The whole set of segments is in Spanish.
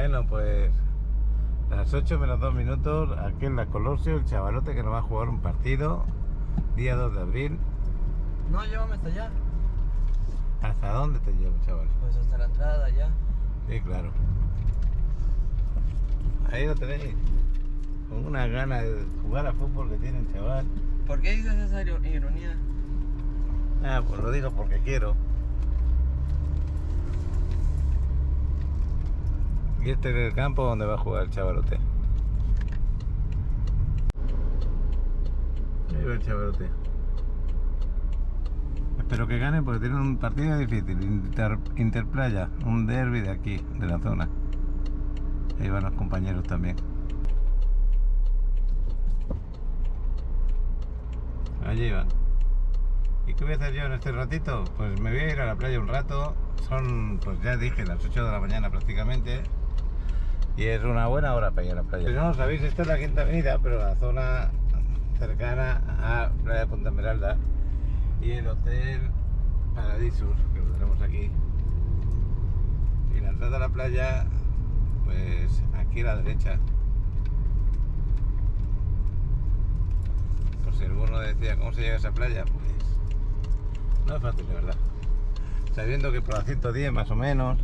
Bueno, pues las 8 menos 2 minutos, aquí en la Colosio, el chavalote que nos va a jugar un partido, día 2 de abril. No, llévame hasta allá. ¿Hasta dónde te llevo, chaval? Pues hasta la entrada ya. Sí, claro. Ahí lo tenéis. Con una gana de jugar a fútbol que tienen, chaval. ¿Por qué dices esa ironía? Ah, pues lo digo porque quiero. Y este es el campo donde va a jugar el chavalote. Ahí va el chavalote. Espero que gane porque tienen un partido difícil. Interplaya, un derbi de aquí, de la zona. Ahí van los compañeros también. Allí van. ¿Y qué voy a hacer yo en este ratito? Pues me voy a ir a la playa un rato. Son, pues ya dije, las 8 de la mañana prácticamente. Y es una buena hora para ir a la playa. Si no lo sabéis, esta es la Quinta Avenida, pero la zona cercana a Playa de Punta Esmeralda. Y el Hotel Paradisus, que lo tenemos aquí. Y la entrada a la playa, pues aquí a la derecha. Por si alguno decía cómo se llega a esa playa, pues no es fácil, de verdad. Sabiendo que por la 110 más o menos.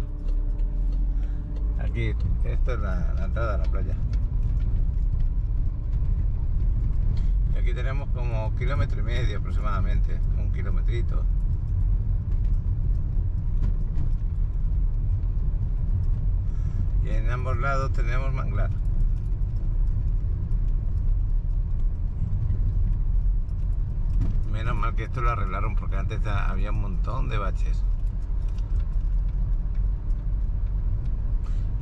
Aquí, esto es la entrada a la playa. Y aquí tenemos como 1,5 kilómetros aproximadamente, un kilometrito. Y en ambos lados tenemos manglar. Menos mal que esto lo arreglaron porque antes había un montón de baches.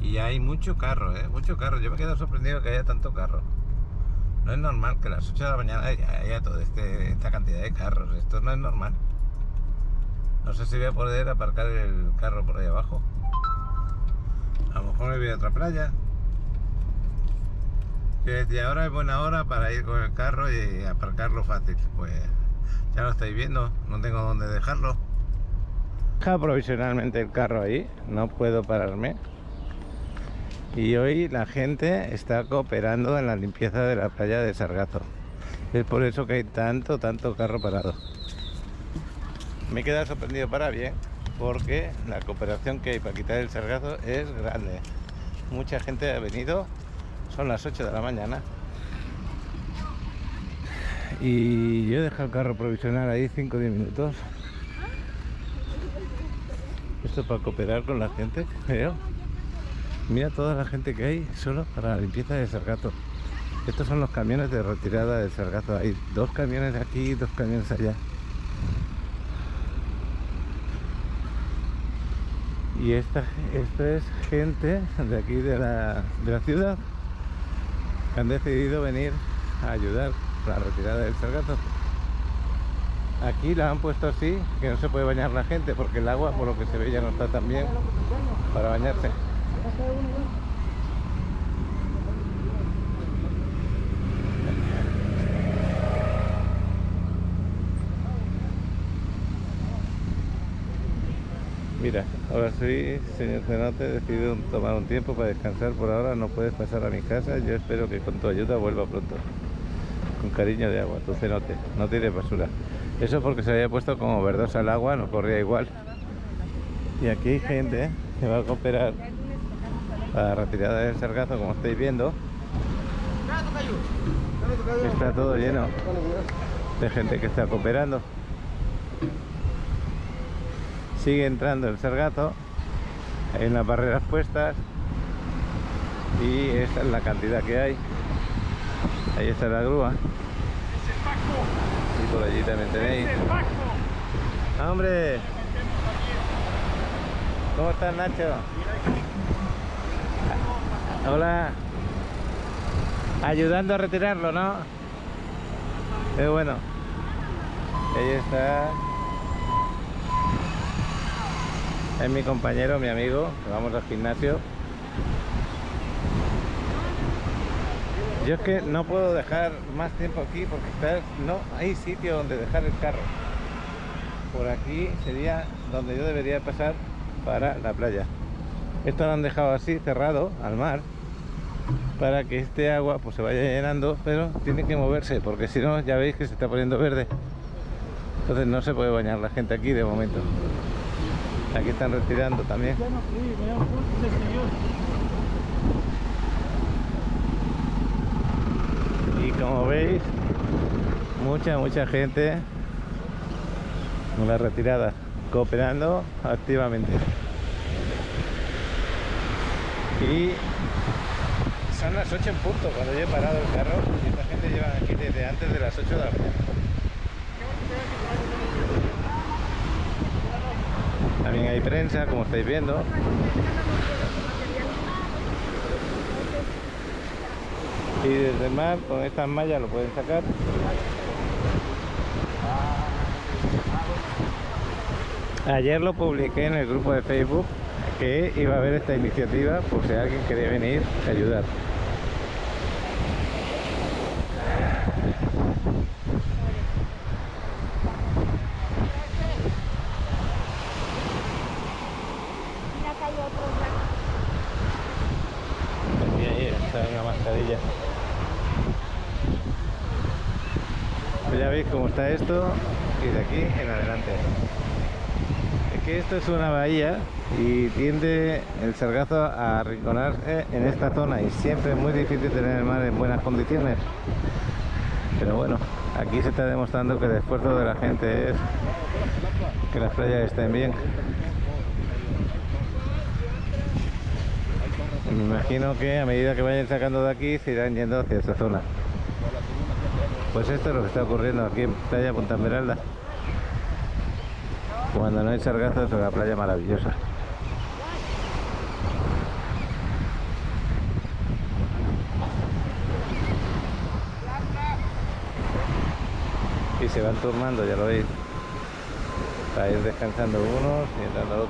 Y hay mucho carro, mucho carro. Yo me quedo sorprendido que haya tanto carro. No es normal que a las 8 de la mañana haya toda esta cantidad de carros. Esto no es normal. No sé si voy a poder aparcar el carro por ahí abajo. A lo mejor me voy a otra playa. Y ahora es buena hora para ir con el carro y aparcarlo fácil. Pues ya lo estáis viendo, no tengo dónde dejarlo. Deja provisionalmente el carro ahí, no puedo pararme. Y hoy la gente está cooperando en la limpieza de la playa de Sargazo. Es por eso que hay tanto carro parado. Me he quedado sorprendido para bien, porque la cooperación que hay para quitar el sargazo es grande. Mucha gente ha venido, son las 8 de la mañana. Y yo he dejado el carro provisional ahí 5 o 10 minutos. Esto es para cooperar con la gente, creo. Mira toda la gente que hay solo para la limpieza del sargazo. Estos son los camiones de retirada del sargazo. Hay 2 camiones aquí, 2 camiones allá. Y esta es gente de aquí de la ciudad que han decidido venir a ayudar a la retirada del sargazo. Aquí la han puesto así, que no se puede bañar la gente porque el agua, por lo que se ve, ya no está tan bien para bañarse. Mira, ahora sí, señor cenote, he decidido tomar un tiempo para descansar por ahora. No puedes pasar a mi casa. Yo espero que con tu ayuda vuelva pronto. Con cariño de agua, tu cenote. No tires basura. Eso porque se había puesto como verdosa el agua, no corría igual. Y aquí hay gente que va a cooperar para la retirada del sargazo, como estáis viendo. Está todo lleno de gente que está cooperando. Sigue entrando el sargazo, hay unas barreras puestas y esta es la cantidad que hay. Ahí está la grúa y por allí también tenéis. ¡Hombre! ¿Cómo estás, Nacho? Hola. Ayudando a retirarlo, ¿no? Es bueno. Ahí está. Es mi compañero, mi amigo, que vamos al gimnasio. Yo es que no puedo dejar más tiempo aquí porque no hay sitio donde dejar el carro. Por aquí sería donde yo debería pasar para la playa. Esto lo han dejado así cerrado al mar para que este agua pues se vaya llenando, pero tiene que moverse porque si no ya veis que se está poniendo verde. Entonces no se puede bañar la gente aquí de momento. Aquí están retirando también. Y como veis, mucha gente en la retirada, cooperando activamente. Y son las 8 en punto cuando yo he parado el carro y esta gente lleva aquí desde antes de las 8 de la mañana. También hay prensa, como estáis viendo. Y desde el mar con estas mallas lo pueden sacar. Ayer lo publiqué en el grupo de Facebook que iba a haber esta iniciativa por si alguien quería venir a ayudar. Y ahí está una mascarilla. Pues ya veis cómo está esto y de aquí en adelante. Es que esto es una bahía y tiende el sargazo a arrinconarse en esta zona y siempre es muy difícil tener el mar en buenas condiciones. Pero bueno, aquí se está demostrando que el esfuerzo de la gente es que las playas estén bien. Me imagino que a medida que vayan sacando de aquí se irán yendo hacia esta zona. Pues esto es lo que está ocurriendo aquí en Playa Punta Esmeralda. Cuando no hay sargazo es una playa maravillosa. Y se van turnando, ya lo veis, para ir descansando unos y entrando otros.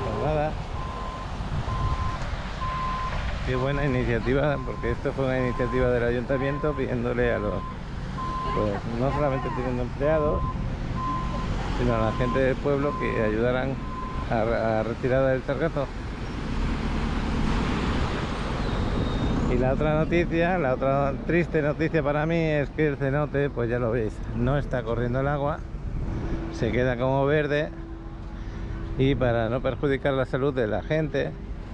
Pues nada, qué buena iniciativa, porque esto fue una iniciativa del ayuntamiento pidiéndole a los, pues no solamente teniendo empleados, sino a la gente del pueblo que ayudaran a retirada del sargazo. Y la otra noticia, la otra triste noticia para mí es que el cenote, pues ya lo veis, no está corriendo el agua, se queda como verde, y para no perjudicar la salud de la gente,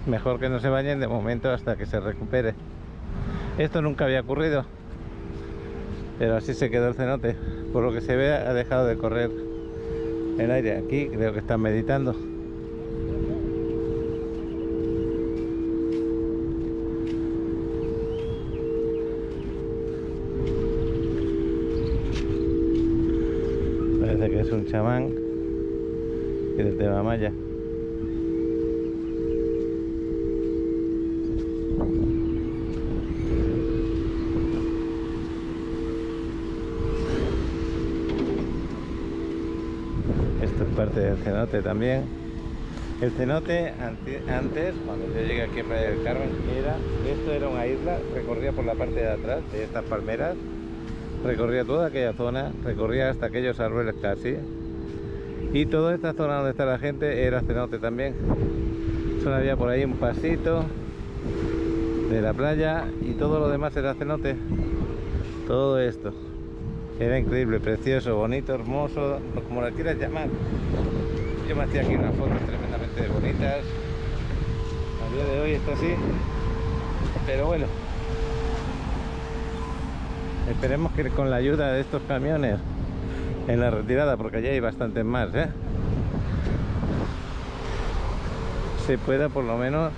mejor que no se bañen de momento hasta que se recupere. Esto nunca había ocurrido, pero así se quedó el cenote. Por lo que se ve, ha dejado de correr el aire. Aquí creo que están meditando. Parece que es un chamán y del tema maya. Esto es parte del cenote también. El cenote antes, cuando yo llegué aquí a Playa del Carmen, esto era una isla, recorría por la parte de atrás de estas palmeras, recorría toda aquella zona, recorría hasta aquellos árboles casi, y toda esta zona donde está la gente era cenote también. Solo había por ahí un pasito de la playa y todo lo demás era cenote. Todo esto era increíble, precioso, bonito, hermoso, como lo quieras llamar. Yo me hacía aquí unas fotos tremendamente bonitas. A día de hoy está así, pero bueno, esperemos que con la ayuda de estos camiones en la retirada, porque allí hay bastantes más, se pueda por lo menos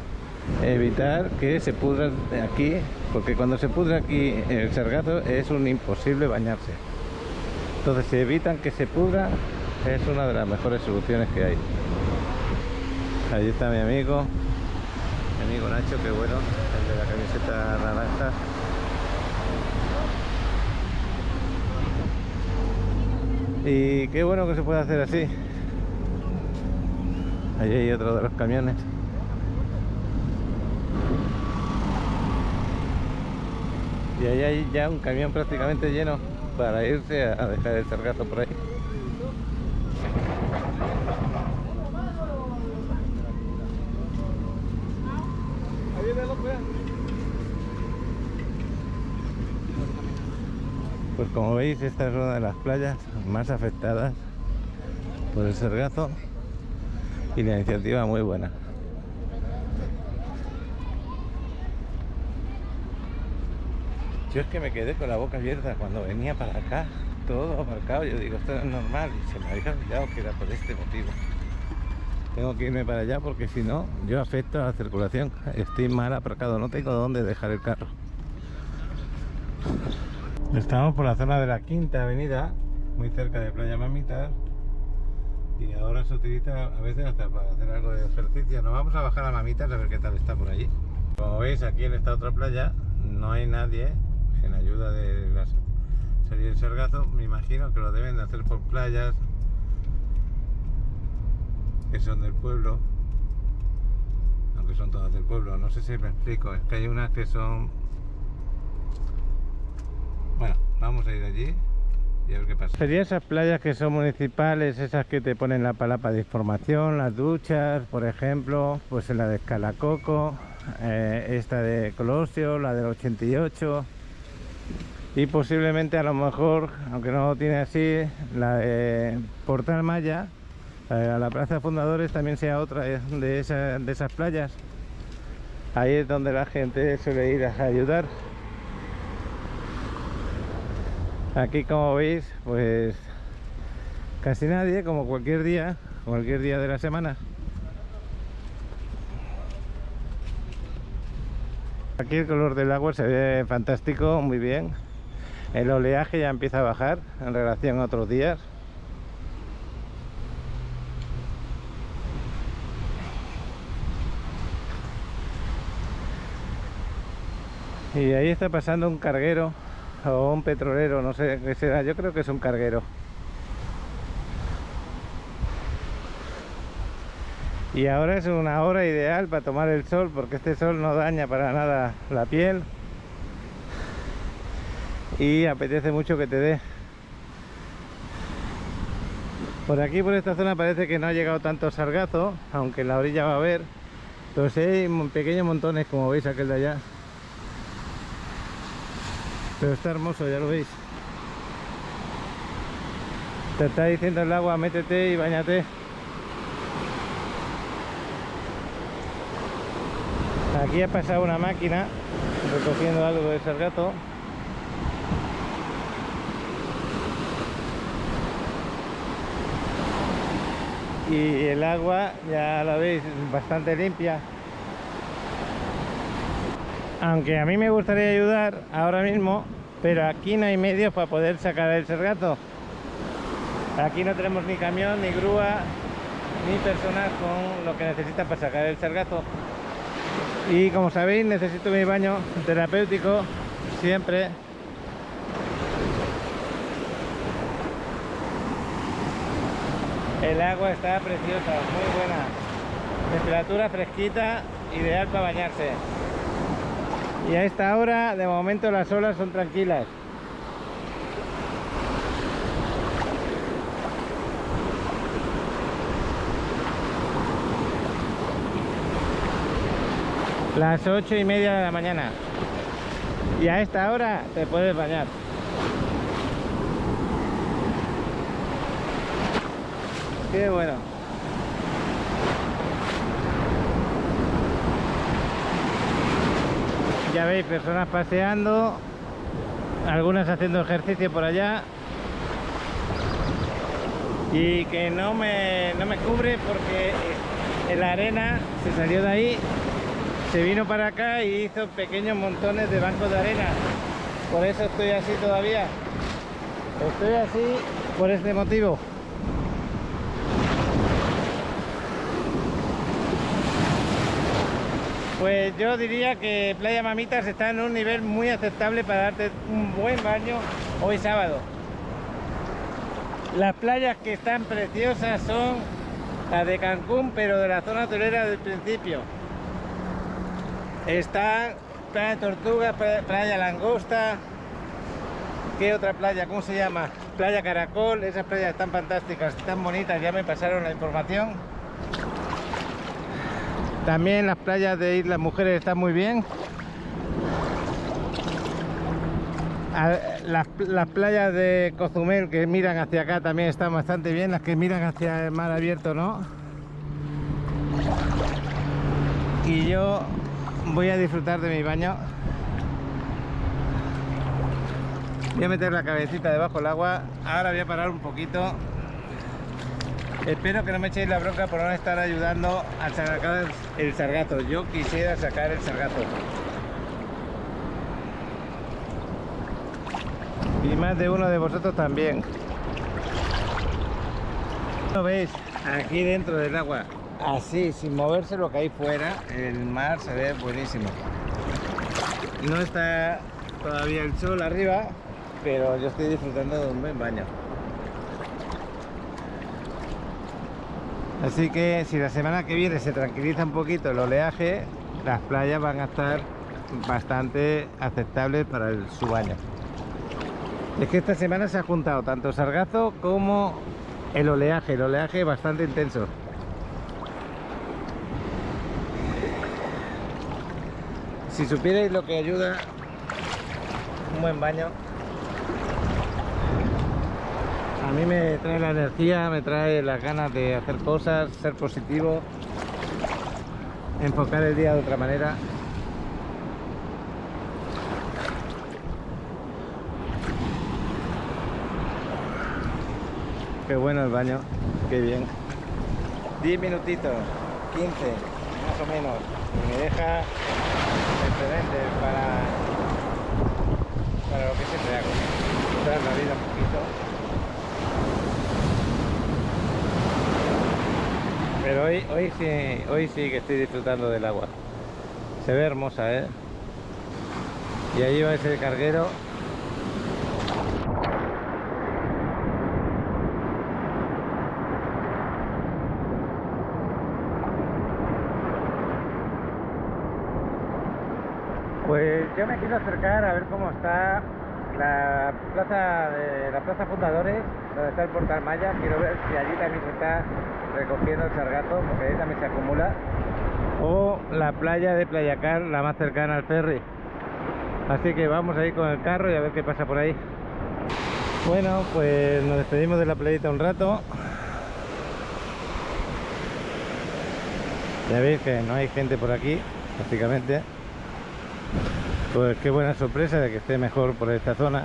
evitar que se pudra aquí, porque cuando se pudra aquí el sargazo es un imposible bañarse. Entonces, si evitan que se pudra, es una de las mejores soluciones que hay. Allí está mi amigo Nacho, que bueno, el de la camiseta naranja. Y qué bueno que se puede hacer así. Allí hay otro de los camiones. Y ahí hay ya un camión prácticamente lleno para irse a dejar el sargazo por ahí. Pues como veis, esta es una de las playas más afectadas por el sargazo y la iniciativa muy buena. Yo es que me quedé con la boca abierta cuando venía para acá, todo aparcado. Yo digo, esto no es normal, y se me había olvidado que era por este motivo. Tengo que irme para allá porque si no, yo afecto a la circulación. Estoy mal aparcado, no tengo dónde dejar el carro. Estamos por la zona de la Quinta Avenida, muy cerca de Playa Mamitas, y ahora se utiliza a veces hasta para hacer algo de ejercicio. Nos vamos a bajar a Mamitas a ver qué tal está por allí. Como veis, aquí en esta otra playa no hay nadie en ayuda de la salida del sargazo. Me imagino que lo deben de hacer por playas que son del pueblo, aunque son todas del pueblo. No sé si me explico, es que hay unas que son... Bueno, vamos a ir allí y a ver qué pasa. Serían esas playas que son municipales, esas que te ponen la palapa de información, las duchas, por ejemplo, pues en la de Escalacoco, esta de Colosio, la del 88, y posiblemente a lo mejor, aunque no lo tiene así, la de Portal Maya, a la Plaza Fundadores, también sea otra de esas playas. Ahí es donde la gente suele ir a ayudar. Aquí, como veis, pues casi nadie, como cualquier día de la semana. Aquí el color del agua se ve fantástico, muy bien. El oleaje ya empieza a bajar en relación a otros días. Y ahí está pasando un carguero o un petrolero, no sé qué será, yo creo que es un carguero. Y ahora es una hora ideal para tomar el sol, porque este sol no daña para nada la piel y apetece mucho que te dé. Por aquí, por esta zona, parece que no ha llegado tanto sargazo, aunque en la orilla va a haber, pero sí hay pequeños montones, como veis aquel de allá. Pero está hermoso, ya lo veis. Te está diciendo el agua, métete y báñate. Aquí ha pasado una máquina recogiendo algo de sargazo. Y el agua, ya la veis, bastante limpia. Aunque a mí me gustaría ayudar ahora mismo, pero aquí no hay medios para poder sacar el sargazo. Aquí no tenemos ni camión, ni grúa, ni personas con lo que necesitan para sacar el sargazo. Y como sabéis, necesito mi baño terapéutico siempre. El agua está preciosa, muy buena. Temperatura fresquita, ideal para bañarse. Y a esta hora, de momento, las olas son tranquilas. Las 8:30 de la mañana. Y a esta hora te puedes bañar. Qué bueno. Ya veis, personas paseando, algunas haciendo ejercicio por allá, y que no me cubre porque la arena se salió de ahí, se vino para acá y hizo pequeños montones de bancos de arena. Por eso estoy así todavía. Estoy así por este motivo. Pues yo diría que Playa Mamitas está en un nivel muy aceptable para darte un buen baño hoy sábado. Las playas que están preciosas son las de Cancún, pero de la zona hotelera del principio. Está Playa Tortuga, Playa Langosta, ¿Qué otra playa? ¿Cómo se llama? Playa Caracol. Esas playas están fantásticas, están bonitas, ya me pasaron la información. También las playas de Islas Mujeres están muy bien. Las playas de Cozumel que miran hacia acá también están bastante bien. Las que miran hacia el mar abierto no. Y yo voy a disfrutar de mi baño. Voy a meter la cabecita debajo del agua. Ahora voy a parar un poquito. Espero que no me echéis la bronca por no estar ayudando a sacar el sargazo. Yo quisiera sacar el sargazo. Y más de uno de vosotros también. ¿Lo veis? Aquí dentro del agua, así, sin moverse lo que hay fuera, el mar se ve buenísimo. No está todavía el sol arriba, pero yo estoy disfrutando de un buen baño. Así que si la semana que viene se tranquiliza un poquito el oleaje, las playas van a estar bastante aceptables para su baño. Es que esta semana se ha juntado tanto sargazo como el oleaje bastante intenso. Si supierais lo que ayuda un buen baño, a mí me trae la energía, me trae las ganas de hacer cosas, ser positivo, enfocar el día de otra manera. Qué bueno el baño, qué bien. 10 minutitos, 15 más o menos, y me deja excelente para lo que siempre hago, dar la vida un poquito. Pero hoy sí que estoy disfrutando del agua. Se ve hermosa, ¿eh? Y ahí va ese carguero. Pues yo me quiero acercar a ver cómo está la plaza Fundadores, donde está el Portal Maya. Quiero ver si allí también se está recogiendo el sargazo, porque ahí también se acumula. O la playa de Playacar, la más cercana al ferry. Así que vamos a ir con el carro y a ver qué pasa por ahí. Bueno, pues nos despedimos de la playita un rato. Ya veis que no hay gente por aquí, prácticamente. Pues qué buena sorpresa de que esté mejor por esta zona.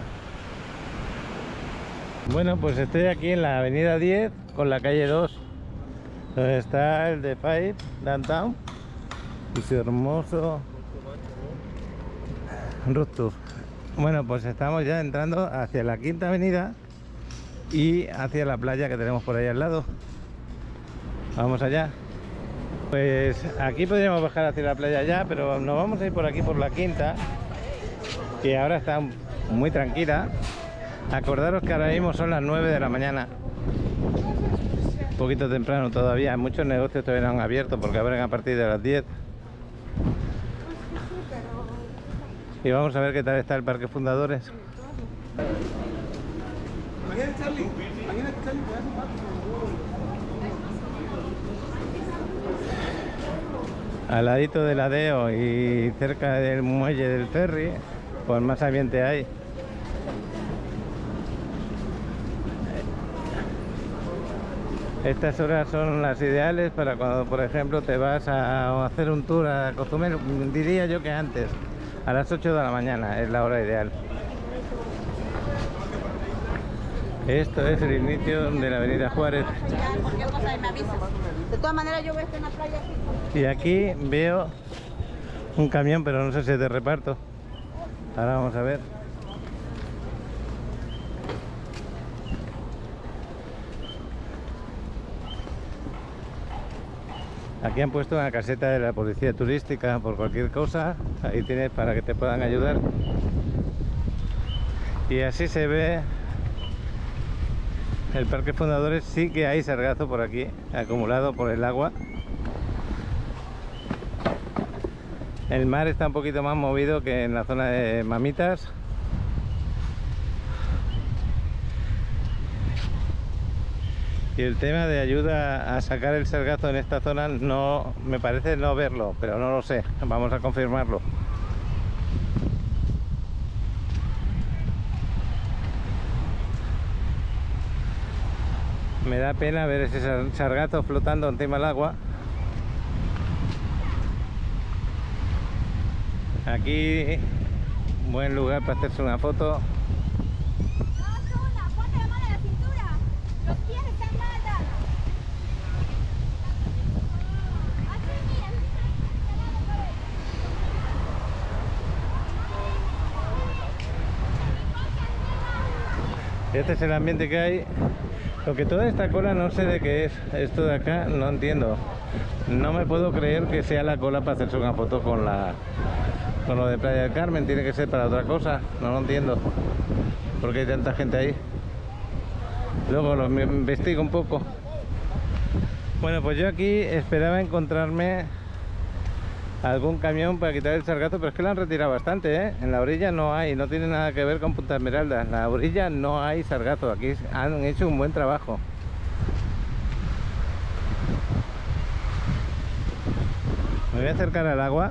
Bueno, pues estoy aquí en la avenida 10 con la calle 2, donde está el The Five Downtown y su hermoso rooftop. Bueno, pues estamos ya entrando hacia la quinta avenida y hacia la playa que tenemos por ahí al lado. Vamos allá. Pues aquí podríamos bajar hacia la playa ya, pero nos vamos a ir por aquí por la quinta, que ahora está muy tranquila. Acordaros que ahora mismo son las 9 de la mañana, un poquito temprano todavía. Muchos negocios todavía no han abierto porque abren a partir de las 10. Y vamos a ver qué tal está el Parque Fundadores. Al ladito del Adeo y cerca del muelle del ferry, pues más ambiente hay. Estas horas son las ideales para cuando, por ejemplo, te vas a hacer un tour a Cozumel. Diría yo que antes, a las 8 de la mañana es la hora ideal. Esto es el inicio de la avenida Juárez. Cualquier cosa me avisas. De todas maneras yo voy a estar en la playa aquí. Y aquí veo un camión, pero no sé si es de reparto. Ahora vamos a ver. Aquí han puesto una caseta de la policía turística por cualquier cosa. Ahí tienes para que te puedan ayudar. Y así se ve el Parque Fundadores. Sí que hay sargazo por aquí, acumulado por el agua. El mar está un poquito más movido que en la zona de Mamitas. Y el tema de ayuda a sacar el sargazo en esta zona no me parece no verlo, pero no lo sé, vamos a confirmarlo. Me da pena ver ese sargazo flotando encima del agua. Aquí, buen lugar para hacerse una foto. Ponte la mano en la cintura. Los pies están mal dados. Así, mira. Este es el ambiente que hay. Lo que toda esta cola no sé de qué es. Esto de acá no entiendo. No me puedo creer que sea la cola para hacerse una foto con lo de Playa del Carmen. Tiene que ser para otra cosa. No lo entiendo. ¿Por qué hay tanta gente ahí? Luego lo investigo un poco. Bueno, pues yo aquí esperaba encontrarme algún camión para quitar el sargazo, pero es que lo han retirado bastante, ¿eh? En la orilla no hay, no tiene nada que ver con Punta Esmeralda. En la orilla no hay sargazo, aquí han hecho un buen trabajo. Me voy a acercar al agua.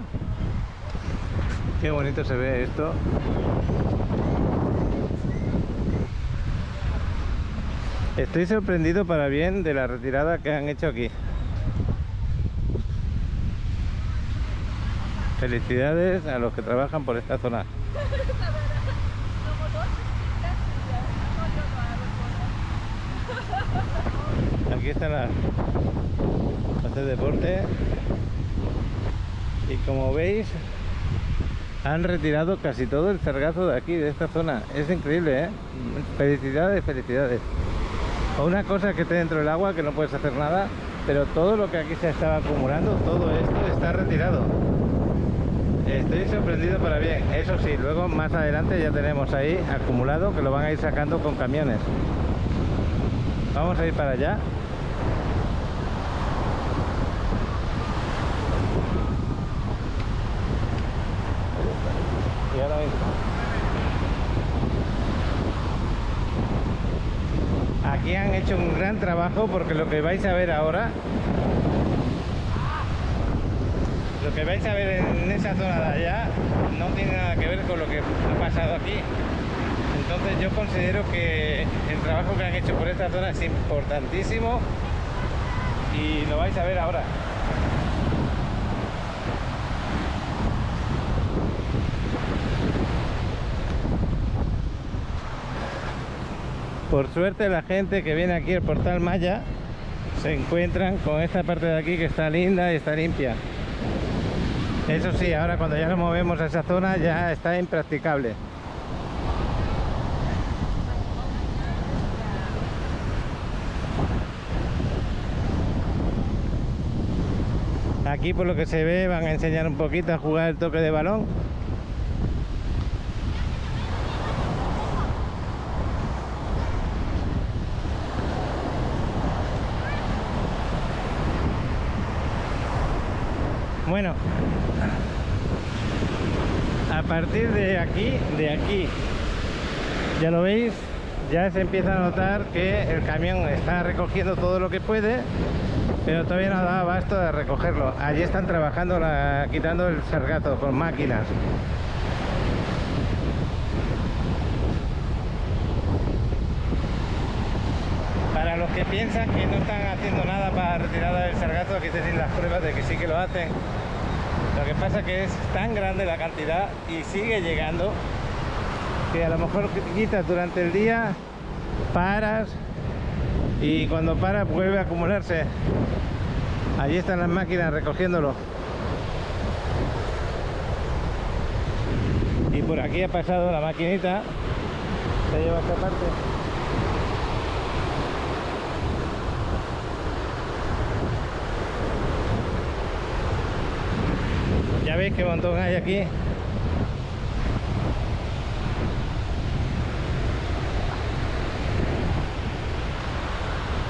Qué bonito se ve esto. Estoy sorprendido para bien de la retirada que han hecho aquí. Felicidades a los que trabajan por esta zona. Aquí están las hacer deporte. Y como veis, han retirado casi todo el sargazo de aquí, de esta zona. Es increíble, ¿eh? Felicidades, felicidades. O una cosa que esté dentro del agua, que no puedes hacer nada, pero todo lo que aquí se estaba acumulando, todo esto está retirado. Estoy sorprendido para bien. Eso sí, luego más adelante ya tenemos ahí acumulado que lo van a ir sacando con camiones. Vamos a ir para allá. Y ahora mismo. Aquí han hecho un gran trabajo porque lo que vais a ver ahora, lo que vais a ver en esa zona de allá no tiene nada que ver con lo que ha pasado aquí. Entonces yo considero que el trabajo que han hecho por esta zona es importantísimo y lo vais a ver ahora. Por suerte la gente que viene aquí al Portal Maya se encuentran con esta parte de aquí que está linda y está limpia. Eso sí, ahora cuando ya nos movemos a esa zona ya está impracticable. Aquí por lo que se ve van a enseñar un poquito a jugar el toque de balón. Bueno, a partir de aquí, ya lo veis, ya se empieza a notar que el camión está recogiendo todo lo que puede, pero todavía no da abasto de recogerlo. Allí están trabajando, quitando el sargazo con máquinas. Para los que piensan que no están haciendo nada para retirar el sargazo, aquí tenéis las pruebas de que sí que lo hacen. Lo que pasa que es tan grande la cantidad y sigue llegando que a lo mejor quitas durante el día, paras y cuando paras vuelve a acumularse. Allí están las máquinas recogiéndolo. Y por aquí ha pasado la maquinita, se lleva esta parte. Ya veis qué montón hay aquí.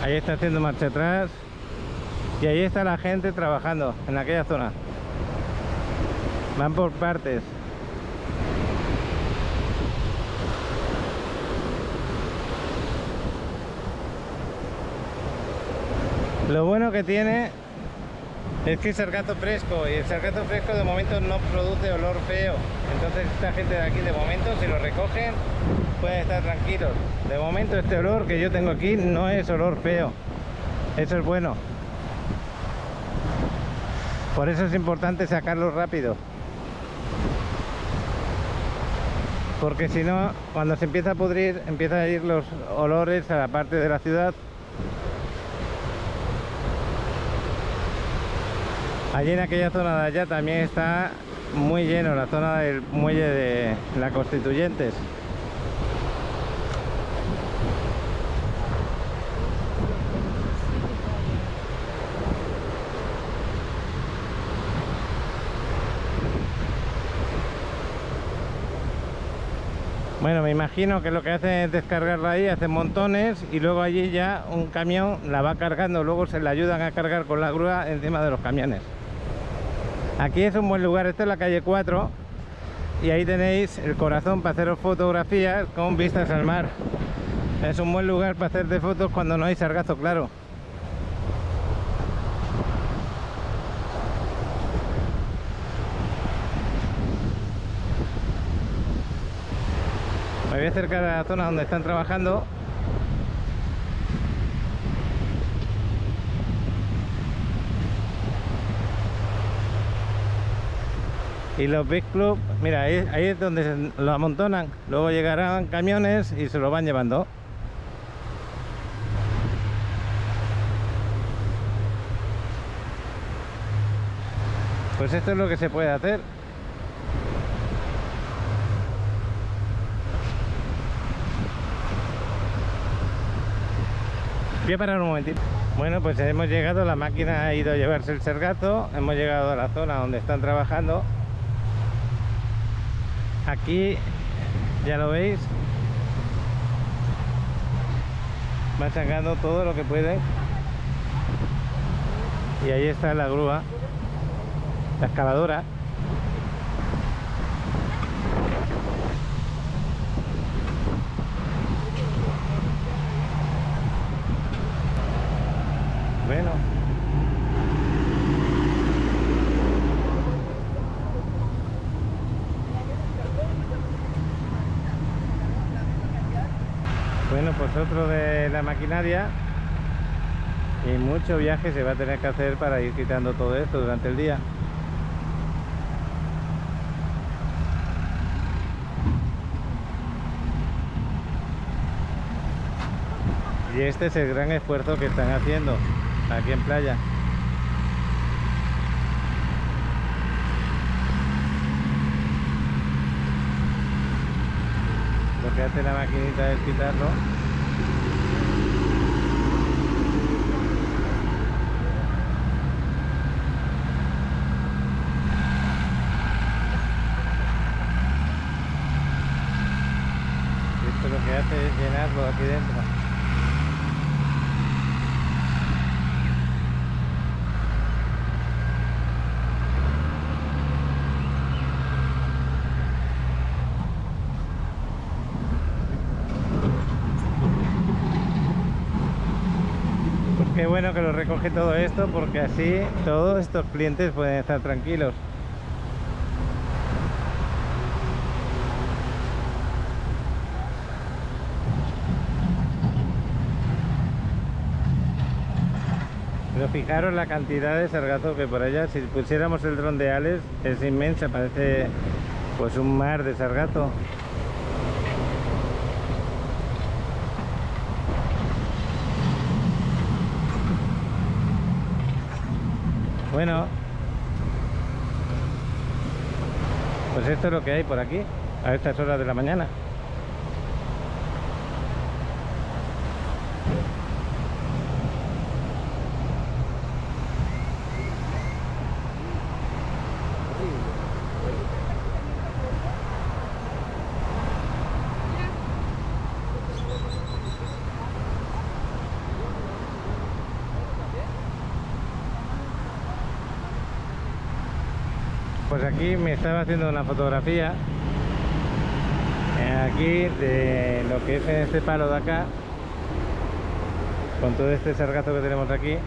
Ahí está haciendo marcha atrás. Y ahí está la gente trabajando en aquella zona. Van por partes. Lo bueno que tiene es que es sargazo fresco, y el sargazo fresco de momento no produce olor feo. Entonces esta gente de aquí de momento, si lo recogen, pueden estar tranquilos. De momento este olor que yo tengo aquí no es olor feo. Eso es bueno. Por eso es importante sacarlo rápido. Porque si no, cuando se empieza a pudrir, empiezan a ir los olores a la parte de la ciudad. Allí en aquella zona de allá también está muy lleno, la zona del muelle de la Constituyentes. Bueno, me imagino que lo que hacen es descargarla ahí, hacen montones y luego allí ya un camión la va cargando, luego se la ayudan a cargar con la grúa encima de los camiones. Aquí es un buen lugar, esta es la calle 4 y ahí tenéis el corazón para haceros fotografías con vistas al mar. Es un buen lugar para hacerte fotos cuando no hay sargazo, claro. Me voy a acercar a la zona donde están trabajando. Y los Big Club, mira, ahí es donde lo amontonan. Luego llegarán camiones y se lo van llevando. Pues esto es lo que se puede hacer. Voy a parar un momentito. Bueno, pues hemos llegado, la máquina ha ido a llevarse el sargazo, hemos llegado a la zona donde están trabajando. Aquí, ya lo veis, van sacando todo lo que pueden. Y ahí está la grúa, la excavadora. Bueno, pues otro de la maquinaria, y mucho viaje se va a tener que hacer para ir quitando todo esto durante el día. Y este es el gran esfuerzo que están haciendo aquí en playa. Lo que hace la maquinita es quitarlo. Esto lo que hace es llenarlo aquí dentro. Qué bueno que lo recoge todo esto, porque así todos estos clientes pueden estar tranquilos. Pero fijaros la cantidad de sargazo que por allá, si pusiéramos el dron de Alex, es inmensa, parece pues un mar de sargazo. Bueno, pues esto es lo que hay por aquí a estas horas de la mañana. Pues aquí me estaba haciendo una fotografía aquí de lo que es en este palo de acá, con todo este sargazo que tenemos aquí.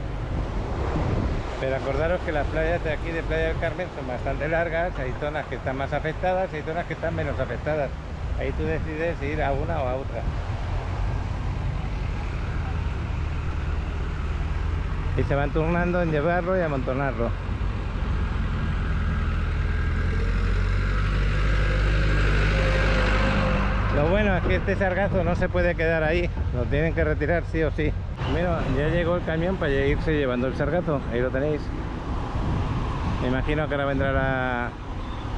Pero acordaros que las playas de aquí de Playa del Carmen son bastante largas, hay zonas que están más afectadas y hay zonas que están menos afectadas. Ahí tú decides ir a una o a otra. Y se van turnando en llevarlo y amontonarlo. Lo bueno es que este sargazo no se puede quedar ahí, lo tienen que retirar sí o sí. Bueno, ya llegó el camión para irse llevando el sargazo, ahí lo tenéis. Me imagino que ahora vendrá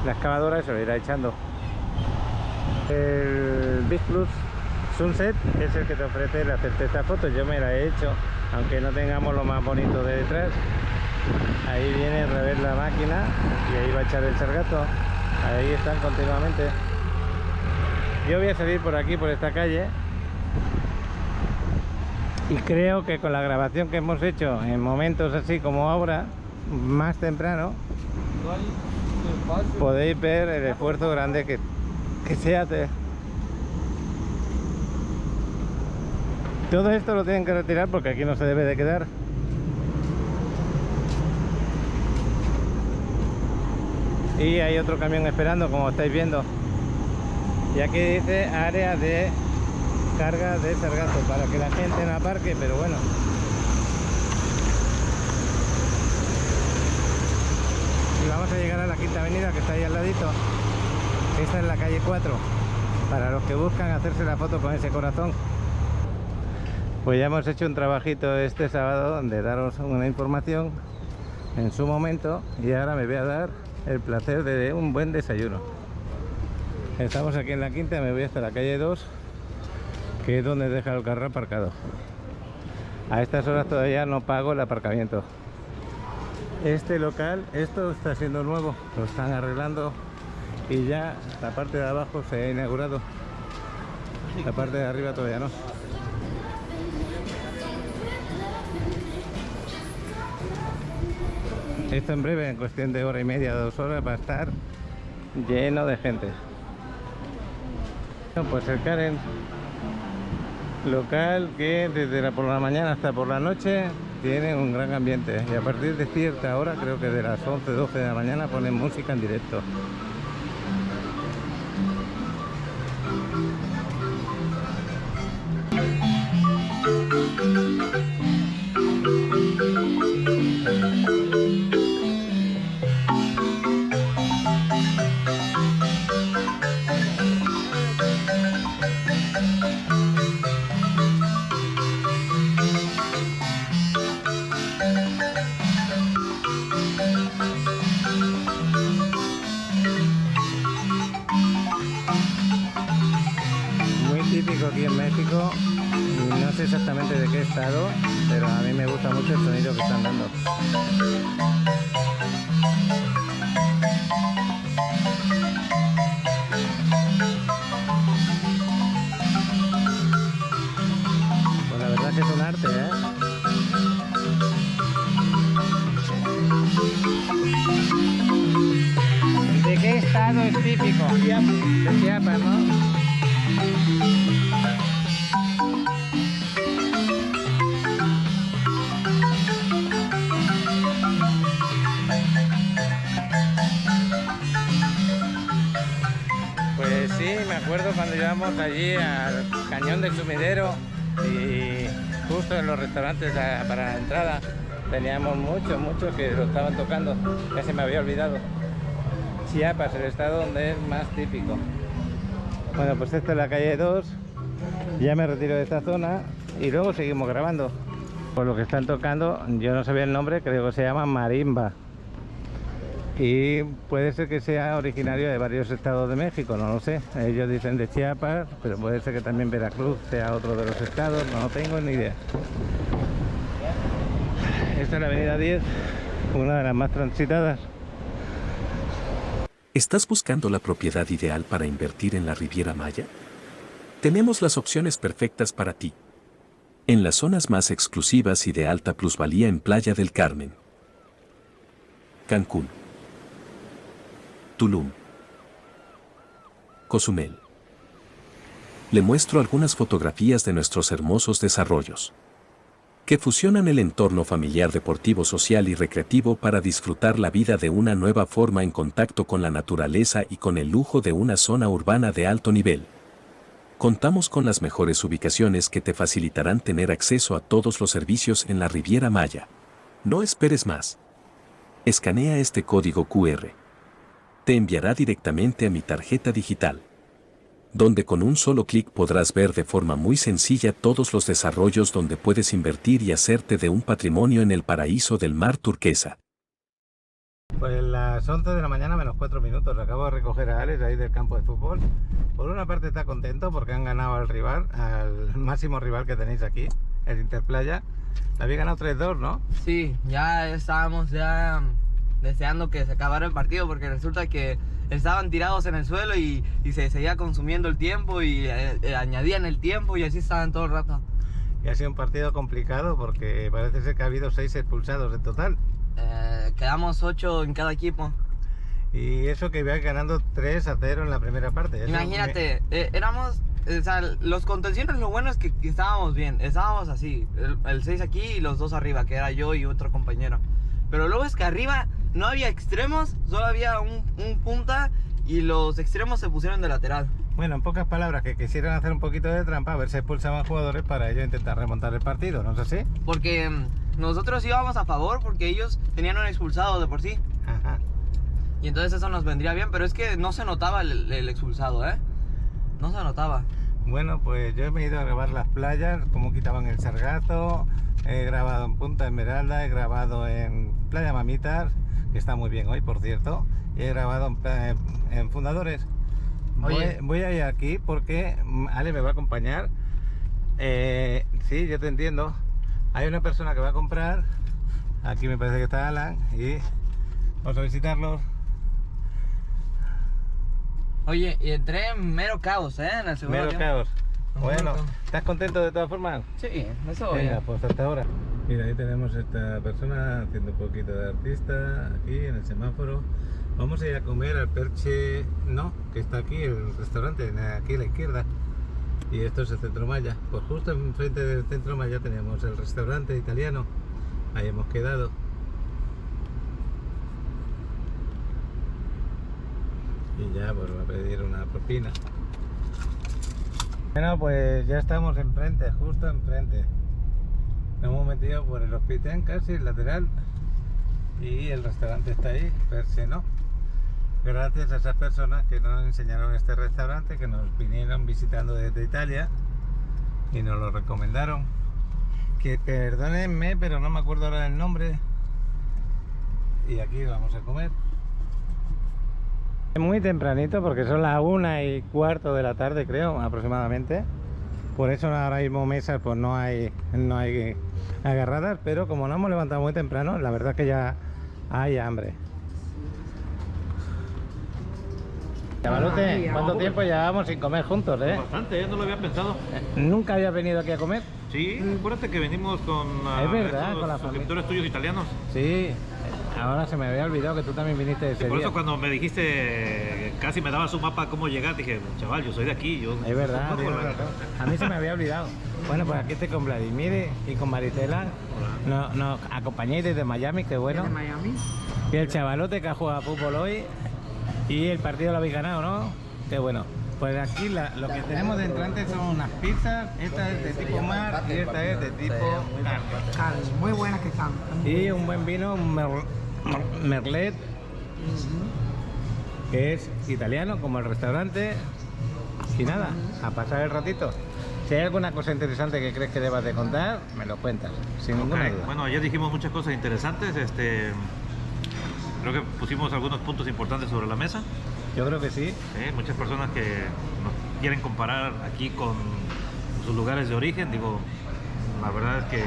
la excavadora y se lo irá echando. El Big Plus Sunset es el que te ofrece el hacerte esta foto. Yo me la he hecho, aunque no tengamos lo más bonito de detrás. Ahí viene el revés la máquina y ahí va a echar el sargazo. Ahí están continuamente. Yo voy a salir por aquí, por esta calle, y creo que con la grabación que hemos hecho en momentos así como ahora, más temprano, podéis ver el esfuerzo grande que se hace. Todo esto lo tienen que retirar porque aquí no se debe de quedar. Y hay otro camión esperando, como estáis viendo. Y aquí dice área de carga de sargazo para que la gente no aparque, pero bueno. Y vamos a llegar a la Quinta Avenida, que está ahí al ladito. Esta es la calle 4, para los que buscan hacerse la foto con ese corazón. Pues ya hemos hecho un trabajito este sábado de daros una información en su momento, y ahora me voy a dar el placer de un buen desayuno. Estamos aquí en la Quinta, me voy hasta la calle 2, que es donde deja el carro aparcado. A estas horas todavía no pago el aparcamiento. Este local, esto está siendo nuevo, lo están arreglando y ya la parte de abajo se ha inaugurado. La parte de arriba todavía no. Esto en breve, en cuestión de hora y media, 2 horas, va a estar lleno de gente. Pues el Karen, local que desde por la mañana hasta por la noche tiene un gran ambiente, y a partir de cierta hora, creo que de las 11, 12 de la mañana, ponen música en directo. Típico aquí en México, y no sé exactamente de qué estado, pero a mí me gusta mucho el sonido que están dando. Pues la verdad que es un arte, ¿De qué estado es típico? De Chiapas, ¿no? Pues sí, me acuerdo cuando íbamos allí al Cañón del Sumidero, y justo en los restaurantes para la entrada teníamos muchos que lo estaban tocando, ya se me había olvidado. Chiapas, el estado donde es más típico. Bueno, pues esta es la calle 2, ya me retiro de esta zona y luego seguimos grabando. Por lo que están tocando, yo no sabía el nombre, creo que se llama marimba. Y puede ser que sea originario de varios estados de México, no lo sé. Ellos dicen de Chiapas, pero puede ser que también Veracruz sea otro de los estados, no tengo ni idea. Esta es la avenida 10, una de las más transitadas. ¿Estás buscando la propiedad ideal para invertir en la Riviera Maya? Tenemos las opciones perfectas para ti. En las zonas más exclusivas y de alta plusvalía en Playa del Carmen, Cancún, Tulum, Cozumel. Le muestro algunas fotografías de nuestros hermosos desarrollos. que fusionan el entorno familiar, deportivo, social y recreativo para disfrutar la vida de una nueva forma en contacto con la naturaleza y con el lujo de una zona urbana de alto nivel. Contamos con las mejores ubicaciones que te facilitarán tener acceso a todos los servicios en la Riviera Maya. No esperes más. Escanea este código QR. Te enviará directamente a mi tarjeta digital, donde con un solo clic podrás ver de forma muy sencilla todos los desarrollos donde puedes invertir y hacerte de un patrimonio en el paraíso del mar turquesa. Pues las 11 de la mañana menos 4 minutos. Acabo de recoger a Alex ahí del campo de fútbol. Por una parte está contento porque han ganado al rival, al máximo rival que tenéis aquí, el Interplaya. La había ganado 3-2, ¿no? Sí, ya estábamos deseando que se acabara el partido porque resulta que estaban tirados en el suelo y se seguía consumiendo el tiempo y añadían el tiempo y así estaban todo el rato. Y ha sido un partido complicado porque parece ser que ha habido 6 expulsados en total. Quedamos 8 en cada equipo. Y eso que iba ganando 3-0 en la primera parte. Eso Imagínate, éramos... O sea, los contenciones, lo bueno es que estábamos bien, estábamos así, el 6 aquí y los 2 arriba, que era yo y otro compañero. Pero luego es que arriba no había extremos, solo había un punta y los extremos se pusieron de lateral. Bueno, en pocas palabras, que quisieran hacer un poquito de trampa, a ver si expulsaban jugadores para ellos intentar remontar el partido, ¿no es así? Porque nosotros íbamos a favor porque ellos tenían un expulsado de por sí. Ajá. Y entonces eso nos vendría bien, pero es que no se notaba el expulsado, ¿eh? No se notaba. Bueno, pues yo me he ido a grabar las playas, cómo quitaban el sargazo. He grabado en Punta Esmeralda, he grabado en Playa Mamitas, que está muy bien hoy, por cierto. Y he grabado en Fundadores. Voy a ir aquí porque Ale me va a acompañar. Sí, yo te entiendo. Hay una persona que va a comprar. Aquí me parece que está Alan y vamos a visitarlos. Oye, y entré en mero caos, en el segundo Mero tiempo. caos. Bueno, Mero ¿estás contento de todas formas? Sí, eso Venga, pues hasta ahora. Mira, ahí tenemos esta persona haciendo un poquito de artista aquí en el semáforo. Vamos a ir a comer al Perche, no, que está aquí el restaurante, aquí a la izquierda. Y esto es el Centro Maya. Pues justo enfrente del Centro Maya tenemos el restaurante italiano. Ahí hemos quedado. Y ya pues va a pedir una propina. Bueno, pues ya estamos enfrente, justo enfrente. Nos hemos metido por el hospital casi, el lateral. Y el restaurante está ahí, Perche no. Gracias a esas personas que nos enseñaron este restaurante, que nos vinieron visitando desde Italia y nos lo recomendaron. Que perdónenme, pero no me acuerdo ahora del nombre. Y aquí vamos a comer. Muy tempranito porque son las 1:15 de la tarde, creo, aproximadamente. Por eso ahora mismo mesas pues no hay agarradas, pero como nos hemos levantado muy temprano, la verdad que ya hay hambre. Chavalote, ¿cuánto tiempo llevábamos sin comer juntos, Bastante, no lo había pensado. ¿Nunca había venido aquí a comer? Sí, acuérdate que venimos con Es verdad, estos con la suscriptores tuyos italianos. Sí, ahora se me había olvidado que tú también viniste ese Por día. eso cuando me dijiste, casi me dabas un mapa cómo llegar, dije, chaval, yo soy de aquí. Yo Es verdad, no tienes conozco razón. A mí se me había olvidado. Bueno, pues aquí estoy con Vladimir y con Maritela. Nos acompañáis desde Miami, qué bueno. ¿De Miami? Y el chavalote que ha jugado a fútbol hoy. Y el partido lo habéis ganado, ¿no? Qué bueno. Pues aquí lo que tenemos de entrante son unas pizzas. Esta es de tipo mar y esta es de tipo carne. Muy buenas que están. Y un buen vino, un Merlet, que es italiano, como el restaurante. Y nada, a pasar el ratito. Si hay alguna cosa interesante que crees que debas de contar, me lo cuentas, sin ninguna duda. Bueno, ayer dijimos muchas cosas interesantes. Creo que pusimos algunos puntos importantes sobre la mesa. Yo creo que sí. Muchas personas que nos quieren comparar aquí con sus lugares de origen. Digo, la verdad es que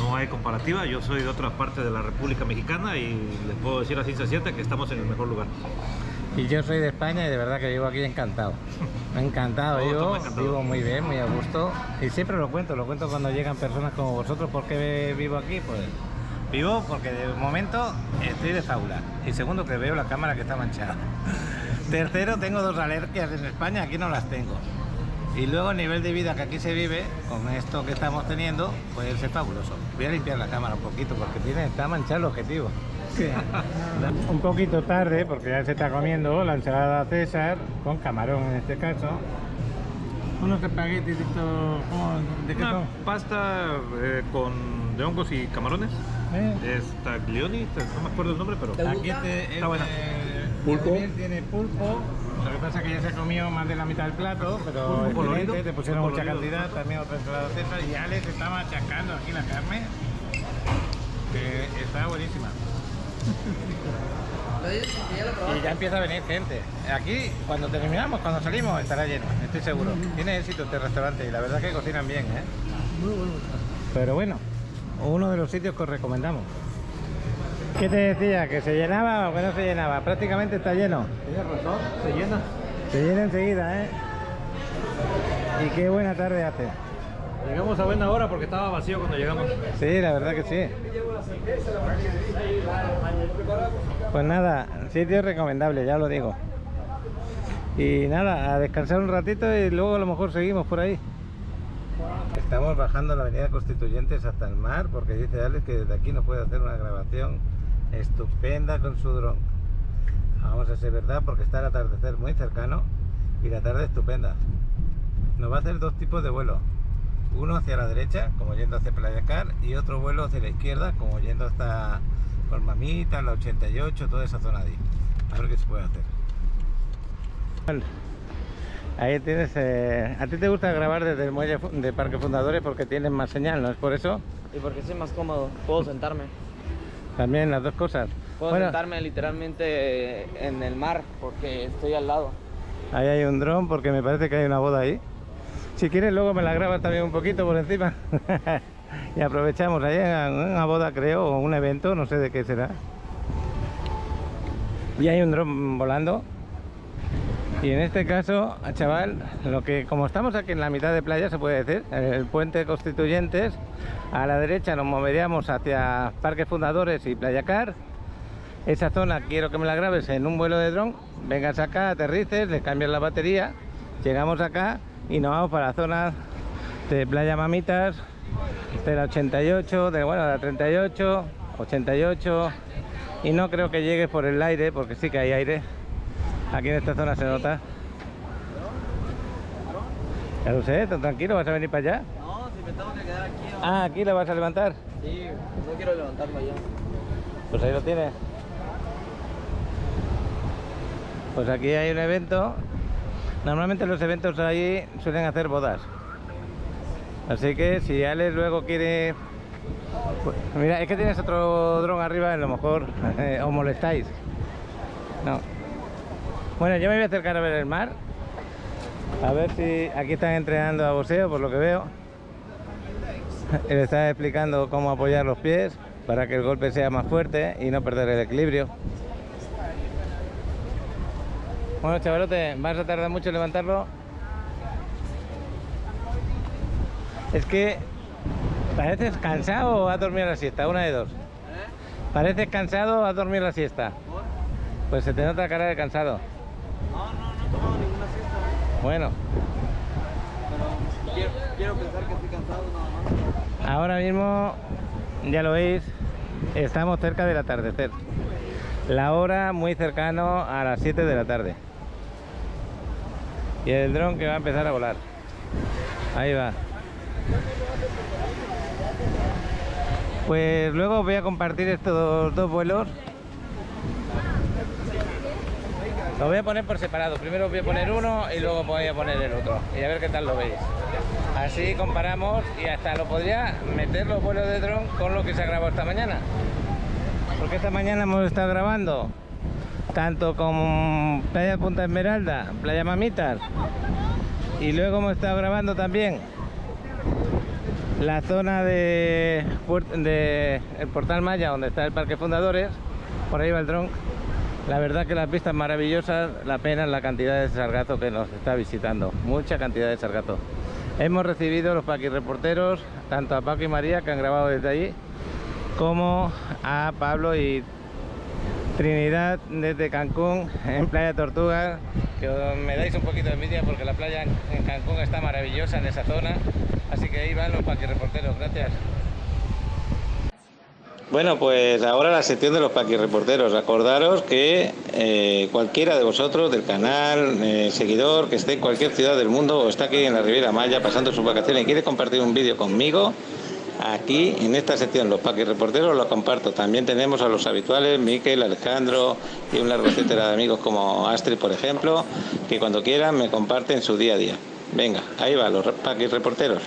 no hay comparativa. Yo soy de otra parte de la República Mexicana y les puedo decir a ciencia cierta que estamos en el mejor lugar. Y yo soy de España y de verdad que vivo aquí encantado. Encantado, vivo muy bien, muy a gusto. Y siempre lo cuento cuando llegan personas como vosotros. ¿Por qué vivo aquí? Pues vivo porque de momento estoy de faula. Y segundo, que veo la cámara que está manchada. Tercero, tengo 2 alergias en España, aquí no las tengo. Y luego el nivel de vida que aquí se vive, con esto que estamos teniendo, pues es fabuloso. Voy a limpiar la cámara un poquito porque está manchado el objetivo. Sí. Un poquito tarde porque ya se está comiendo la ensalada César, con camarón en este caso. Unos espaguetis ¿de qué Una son? pasta de hongos y camarones. Es taglioni, no me acuerdo el nombre, pero Aquí está buena. Pulpo. Tiene pulpo. Lo que pasa es que ya se comió más de la mitad del plato, pero Pulpo excelente, colorido. te pusieron Pulpo mucha colorido. cantidad, también otra ensalada César y Alex está machacando aquí la carne, que está buenísima. Y ya empieza a venir gente. Aquí, cuando terminamos, cuando salimos, estará lleno, estoy seguro. Tiene éxito este restaurante y la verdad es que cocinan bien, ¿eh? Muy bueno. Pero bueno, uno de los sitios que os recomendamos. ¿Qué te decía? ¿Que se llenaba o que no se llenaba? Prácticamente está lleno. Tienes razón, se llena. Se llena enseguida, ¿eh? Y qué buena tarde hace. Llegamos a buena hora porque estaba vacío cuando llegamos. Sí, la verdad que sí. Pues nada, sitio recomendable, ya lo digo. Y nada, a descansar un ratito y luego a lo mejor seguimos por ahí. Estamos bajando la avenida Constituyentes hasta el mar porque dice Alex que desde aquí no puede hacer una grabación estupenda con su dron. Vamos a ser verdad porque está el atardecer muy cercano y la tarde estupenda. Nos va a hacer dos tipos de vuelo. Uno hacia la derecha, como yendo hacia Playa Car, y otro vuelo hacia la izquierda, como yendo hasta por Mamita, la 88, toda esa zona de ahí. A ver qué se puede hacer. Ahí tienes, a ti te gusta grabar desde el muelle de Parque Fundadores porque tienes más señal, ¿no es por eso? Y porque soy más cómodo, puedo sentarme. También las dos cosas. Puedo Bueno, sentarme literalmente en el mar porque estoy al lado. ahí hay un dron porque me parece que hay una boda ahí. Si quieres luego me la grabas también un poquito por encima. Y aprovechamos, ahí hay una boda creo, o un evento, no sé de qué será. Y hay un dron volando. Y en este caso, chaval, como estamos aquí en la mitad de playa, se puede decir, el puente Constituyentes, a la derecha nos moveríamos hacia Parque Fundadores y Playa Car. Esa zona quiero que me la grabes en un vuelo de dron, vengas acá, aterrices, le cambias la batería, llegamos acá y nos vamos para la zona de Playa Mamitas, de la 88, de la 38, 88, y no creo que llegues por el aire, porque sí que hay aire. Aquí en esta zona se nota. Ya lo sé, tranquilo, ¿vas a venir para allá? No, si me tengo que quedar aquí. Ah, ¿aquí la vas a levantar? Sí, no quiero levantarlo allá. Pues ahí lo tienes. Pues aquí hay un evento. Normalmente los eventos ahí suelen hacer bodas. Así que si Alex luego quiere... Pues, mira, es que tienes otro dron arriba, a lo mejor os molestáis. No. Bueno, yo me voy a acercar a ver el mar. A ver si aquí están entrenando a boxeo, por lo que veo. Él está explicando cómo apoyar los pies para que el golpe sea más fuerte y no perder el equilibrio. Bueno, chavalote, ¿vas a tardar mucho en levantarlo? Es que pareces cansado o has dormido la siesta, una de dos. ¿Pareces cansado o has dormido la siesta? Pues se te nota cara de cansado. No he tomado ninguna siesta. Bueno, Pero quiero pensar que estoy cansado nada más. ahora mismo, ya lo veis, estamos cerca del atardecer. La hora muy cercano a las 7 de la tarde. Y el dron que va a empezar a volar. Ahí va. Pues luego voy a compartir estos dos vuelos. Lo voy a poner por separado. Primero voy a poner uno y luego voy a poner el otro. Y a ver qué tal lo veis. Así comparamos y hasta lo podría meter los vuelos de dron con lo que se ha grabado esta mañana. Porque esta mañana hemos estado grabando tanto con Playa Punta Esmeralda, Playa Mamitas, y luego hemos estado grabando también la zona de el Portal Maya, donde está el Parque Fundadores. Por ahí va el dron. La verdad que las vistas maravillosas, la pena es la cantidad de sargazo que nos está visitando, mucha cantidad de sargazo. Hemos recibido los paquirreporteros, tanto a Paco y María, que han grabado desde allí, como a Pablo y Trinidad desde Cancún, en Playa Tortuga, que me dais un poquito de envidia porque la playa en Cancún está maravillosa en esa zona, así que ahí van los paquirreporteros, gracias. Bueno, pues ahora la sección de los paquirreporteros. Acordaros que cualquiera de vosotros del canal, seguidor, que esté en cualquier ciudad del mundo o está aquí en la Riviera Maya pasando sus vacaciones y quiere compartir un vídeo conmigo, aquí en esta sección, los paquirreporteros, lo comparto. También tenemos a los habituales, Miquel, Alejandro y un largo etcétera de amigos como Astrid, por ejemplo, que cuando quieran me comparten su día a día. Venga, ahí va, los paquirreporteros.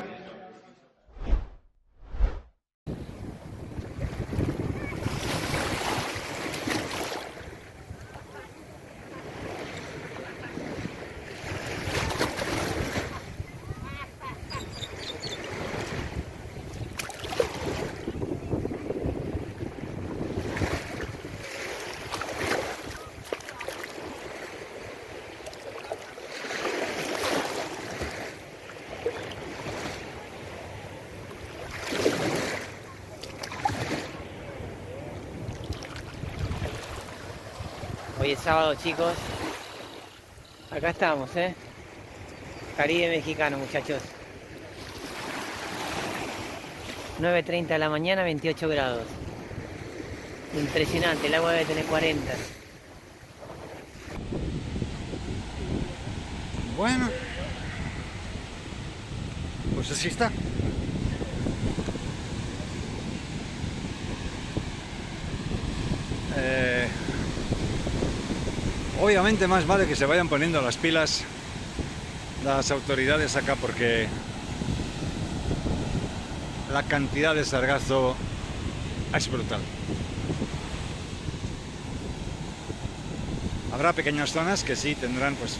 Hoy es sábado, chicos. Acá estamos, Caribe mexicano, muchachos. 9:30 de la mañana, 28 grados. Impresionante, el agua debe tener 40. Bueno, pues así está. Obviamente más vale que se vayan poniendo las pilas las autoridades acá, porque la cantidad de sargazo es brutal. Habrá pequeñas zonas que sí tendrán pues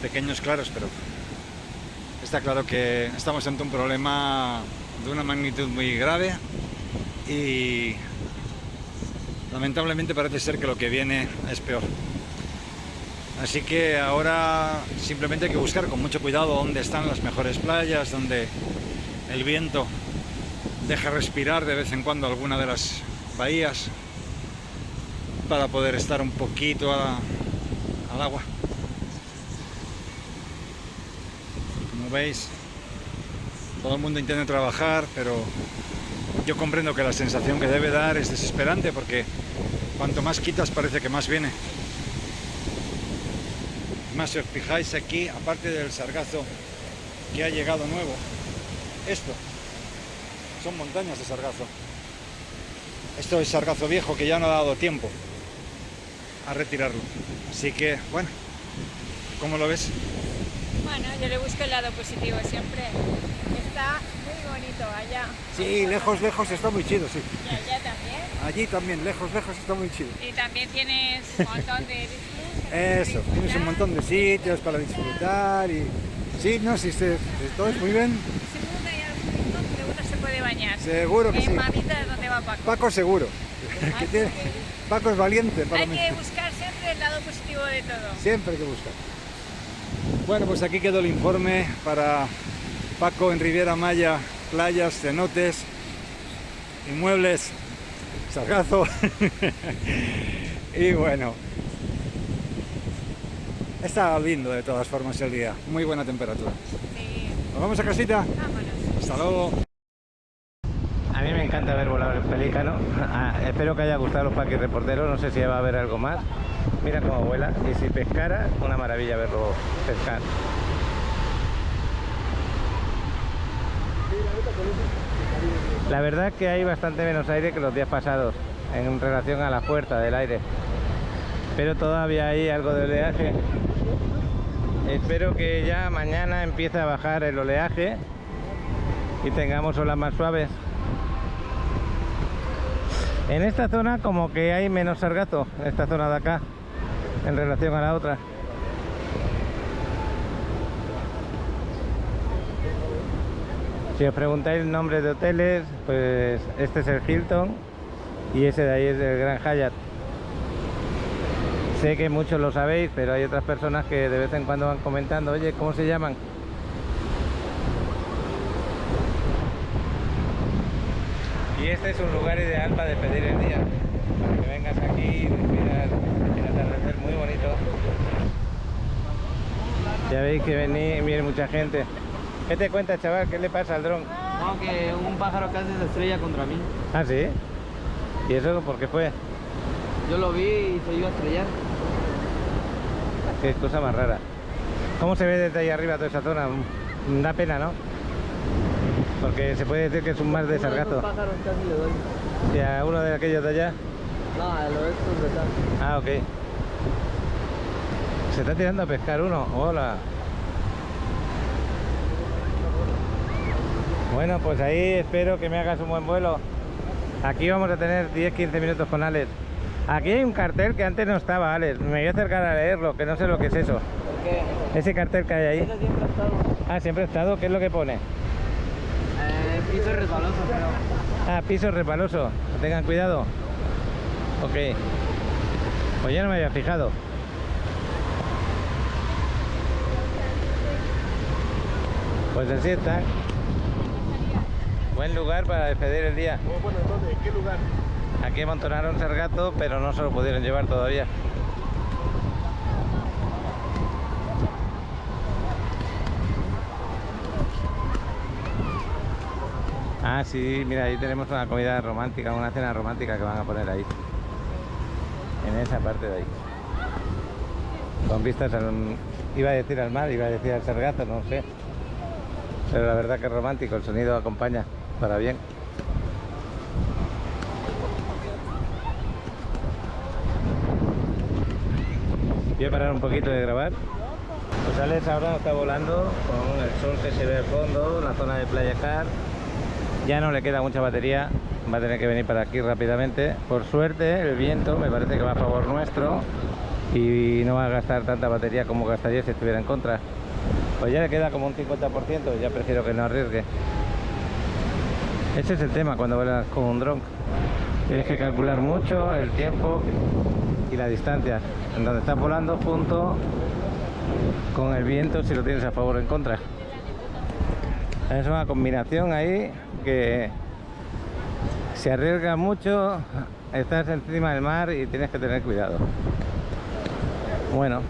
pequeños claros, pero está claro que estamos ante un problema de una magnitud muy grave y lamentablemente parece ser que lo que viene es peor. Así que ahora simplemente hay que buscar con mucho cuidado dónde están las mejores playas, donde el viento deja respirar de vez en cuando alguna de las bahías para poder estar un poquito al agua. Como veis, todo el mundo intenta trabajar, pero yo comprendo que la sensación que debe dar es desesperante, porque cuanto más quitas parece que más viene. Más si os fijáis aquí, aparte del sargazo que ha llegado nuevo, esto son montañas de sargazo. Esto es sargazo viejo que ya no ha dado tiempo a retirarlo. Así que, bueno, ¿cómo lo ves? Bueno, yo le busco el lado positivo siempre. Está muy bonito allá. Sí, lejos, lejos está muy chido, sí. Y allá también. Allí también, lejos, lejos está muy chido. Y también tienes un montón de disfrutos. Eso, tienes un montón de sitios para disfrutar y... Sí, no, sí, todo es muy bien. Seguro que hay algún punto donde uno se puede bañar. Seguro que sí. En Madita es donde va Paco. Paco seguro. Que tiene... Paco es valiente para Hay mí. que buscar siempre el lado positivo de todo. Siempre hay que buscar. Bueno, pues aquí quedó el informe para Paco en Riviera Maya, playas, cenotes, inmuebles, sargazo. Y bueno, está lindo de todas formas el día, muy buena temperatura. Sí. ¿Nos vamos a casita? Vámonos. Hasta luego. A mí me encanta ver volar el pelícano. Espero que haya gustado los paquirreporteros, no sé si va a haber algo más. Mira cómo vuela, y si pescara, una maravilla verlo pescar. La verdad que hay bastante menos aire que los días pasados en relación a la fuerza del aire, pero todavía hay algo de oleaje. Espero que ya mañana empiece a bajar el oleaje y tengamos olas más suaves. En esta zona como que hay menos sargazo, en esta zona de acá, en relación a la otra. Si os preguntáis el nombre de hoteles, pues este es el Hilton y ese de ahí es el Gran Hyatt. Sé que muchos lo sabéis, pero hay otras personas que de vez en cuando van comentando, oye, ¿cómo se llaman? Y este es un lugar ideal para despedir el día. para que vengas aquí y mirar el atardecer muy bonito. Ya veis que viene mucha gente. ¿Qué te cuenta, chaval? ¿Qué le pasa al dron? No, que un pájaro casi se estrella contra mí. ¿Ah, sí? ¿Y eso por qué fue? Yo lo vi y se iba a estrellar. Qué cosa más rara. ¿Cómo se ve desde ahí arriba toda esa zona? Da pena, ¿no? Porque se puede decir que es un mar de sargazo. Pájaros casi le doy. ¿Y a uno de aquellos de allá? No, a lo estos de acá. Ah, ok. Se está tirando a pescar uno. Hola. Bueno, pues ahí espero que me hagas un buen vuelo. Aquí vamos a tener 10-15 minutos con Alex. Aquí hay un cartel que antes no estaba, Alex. Me voy a acercar a leerlo, que no sé lo que es eso. ¿Por qué? Ese cartel que hay ahí. Ese siempre ha estado. Ah, siempre ha estado. ¿Qué es lo que pone? Piso resbaloso, creo. Ah, piso resbaloso. Tengan cuidado. Ok. Pues ya no me había fijado. Pues así está. Buen lugar para despedir el día. Bueno, ¿dónde? ¿En qué lugar? Aquí amontonaron sargazo, pero no se lo pudieron llevar todavía. Ah, sí, mira, ahí tenemos una comida romántica, una cena romántica que van a poner ahí. En esa parte de ahí. Con vistas al... Iba a decir al mar, iba a decir al sargazo, no sé. Pero la verdad que es romántico, el sonido acompaña para bien. Voy a parar un poquito de grabar. Pues Alex ahora nos está volando con el sol que se ve al fondo, la zona de Playa Car. Ya no le queda mucha batería, va a tener que venir para aquí rápidamente. Por suerte el viento me parece que va a favor nuestro y no va a gastar tanta batería como gastaría si estuviera en contra. Pues ya le queda como un 50%, ya prefiero que no arriesgue. Ese es el tema cuando vuelas con un dron. Tienes que calcular mucho el tiempo y la distancia en donde estás volando junto con el viento, si lo tienes a favor o en contra. Es una combinación ahí que se arriesga mucho, estás encima del mar y tienes que tener cuidado. Bueno,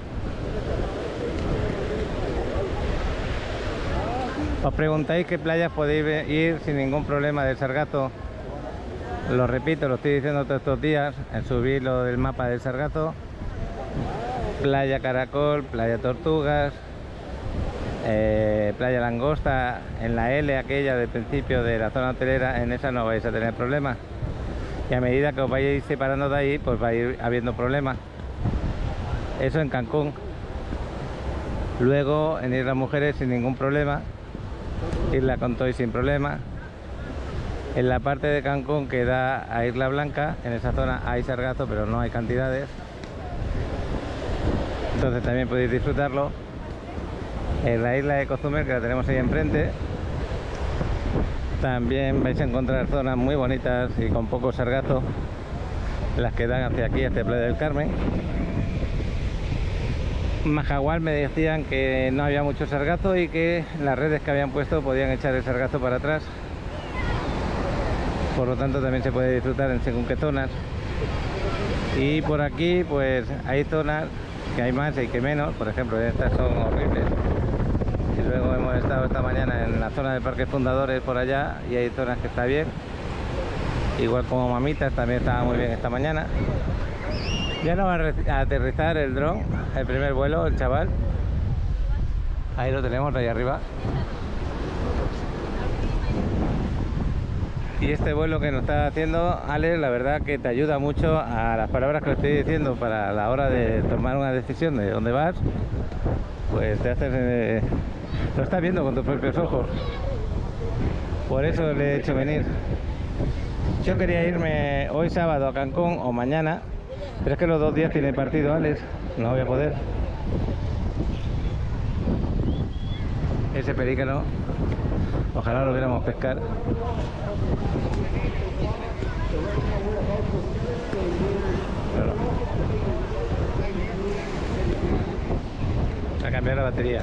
os preguntáis qué playas podéis ir sin ningún problema del sargazo. Lo repito, lo estoy diciendo todos estos días, en subir lo del mapa del sargazo. Playa Caracol, Playa Tortugas, Playa Langosta, en la L aquella del principio de la zona hotelera, en esa no vais a tener problemas. Y a medida que os vayáis separando de ahí, pues va a ir habiendo problemas. Eso en Cancún. Luego en Islas Mujeres sin ningún problema. Isla Contoy sin problema. En la parte de Cancún que da a Isla Blanca, en esa zona hay sargazo, pero no hay cantidades. Entonces también podéis disfrutarlo. En la isla de Cozumel, que la tenemos ahí enfrente, también vais a encontrar zonas muy bonitas y con poco sargazo, las que dan hacia aquí, hacia Playa del Carmen. Majagual me decían que no había mucho sargazo y que las redes que habían puesto podían echar el sargazo para atrás. Por lo tanto también se puede disfrutar en según qué zonas. Y por aquí pues hay zonas que hay más y que menos. Por ejemplo, estas son horribles. Y luego hemos estado esta mañana en la zona del Parque Fundadores por allá y hay zonas que está bien. Igual como Mamitas también estaba muy bien esta mañana. Ya no va a aterrizar el dron, el primer vuelo, el chaval. Ahí lo tenemos, ahí arriba. Y este vuelo que nos está haciendo Alex, la verdad que te ayuda mucho a las palabras que estoy diciendo para la hora de tomar una decisión de dónde vas. Pues te haces... lo estás viendo con tus propios ojos. Por eso le he hecho venir. Yo quería irme hoy sábado a Cancún o mañana, pero es que los 2 días tiene partido Alex, no voy a poder. Ese pelícano, ojalá lo viéramos pescar. Pero a cambiar la batería.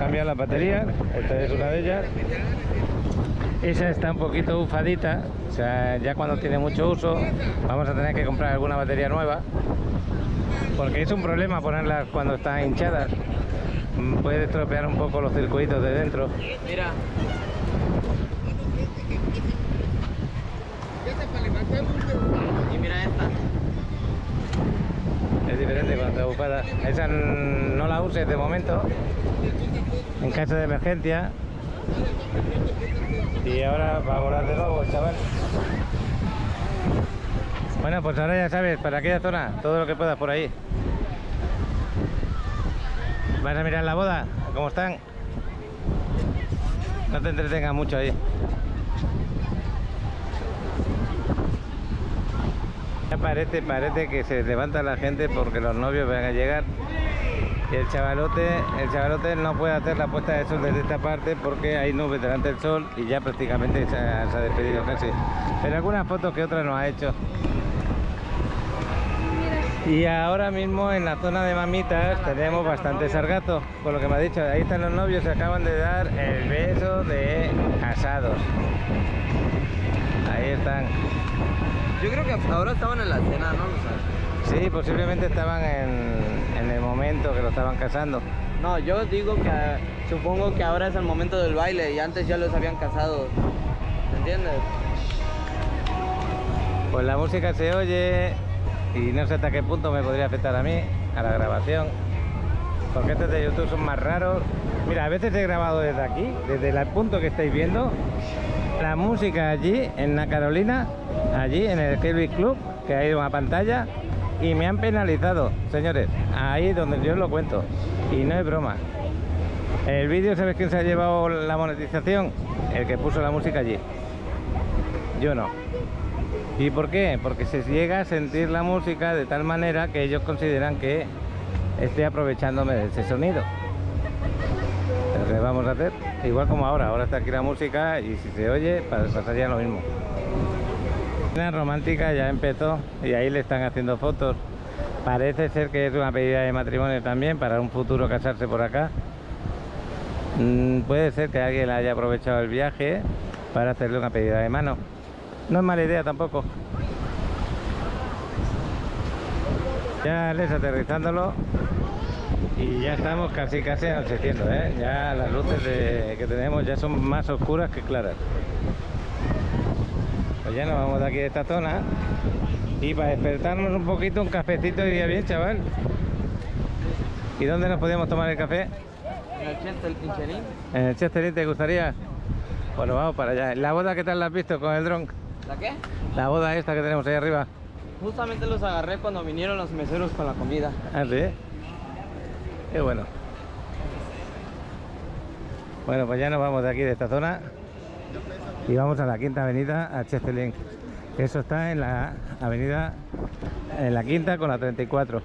cambiar las baterías. Esta es una de ellas. Esa está un poquito bufadita, o sea, ya cuando tiene mucho uso vamos a tener que comprar alguna batería nueva, porque es un problema ponerlas cuando están hinchadas. Puede estropear un poco los circuitos de dentro. Mira. Y mira esta. Es diferente cuando está bufada. Esa no la uses de momento, en caso de emergencia. Y ahora va a volar de nuevo, chaval. Bueno, pues ahora ya sabes, para aquella zona, todo lo que puedas por ahí. ¿Vas a mirar la boda? ¿Cómo están? No te entretengas mucho ahí. Ya parece que se levanta la gente porque los novios van a llegar. Y el chavalote no puede hacer la puesta de sol desde esta parte porque hay nubes delante del sol y ya prácticamente se ha despedido casi. Pero algunas fotos que otras nos ha hecho. Y ahora mismo en la zona de mamitas tenemos bastante sargazo, por lo que me ha dicho. Ahí están los novios, se acaban de dar el beso de casados. Ahí están. Yo creo que ahora estaban en la cena, ¿no? Sí, posiblemente estaban en el momento que lo estaban casando. No, yo digo que supongo que ahora es el momento del baile y antes ya los habían casado. ¿Me entiendes? Pues la música se oye y no sé hasta qué punto me podría afectar a mí, a la grabación. Porque estos de YouTube son más raros. Mira, a veces he grabado desde aquí, desde el punto que estáis viendo. La música allí, en la Carolina, allí en el Kirby Club, que hay una pantalla. Y me han penalizado, señores, ahí donde yo os lo cuento. Y no es broma. El vídeo, ¿sabes quién se ha llevado la monetización? El que puso la música allí. Yo no. ¿Y por qué? Porque se llega a sentir la música de tal manera que ellos consideran que estoy aprovechándome de ese sonido. Pero ¿qué vamos a hacer? Igual como ahora está aquí la música y si se oye, pasaría lo mismo. La romántica ya empezó y ahí le están haciendo fotos. Parece ser que es una pedida de matrimonio también para un futuro casarse por acá. Puede ser que alguien haya aprovechado el viaje para hacerle una pedida de mano. No es mala idea tampoco. Ya les aterrizándolo y ya estamos casi anocheciendo, ¿eh? Ya las luces que tenemos ya son más oscuras que claras. Pues ya nos vamos de aquí de esta zona y para despertarnos un poquito un cafecito iría bien, chaval. ¿Y dónde nos podíamos tomar el café? En el Chesterlin. ¿En el Chesterlin te gustaría? Bueno, vamos para allá. ¿La boda qué tal la has visto con el dron? ¿La qué? La boda esta que tenemos ahí arriba. Justamente los agarré cuando vinieron los meseros con la comida. ¿Ah, sí? Qué bueno. Bueno, pues ya nos vamos de aquí de esta zona y vamos a la Quinta Avenida, a Chesterlin. Eso está en la avenida, en la Quinta con la 34.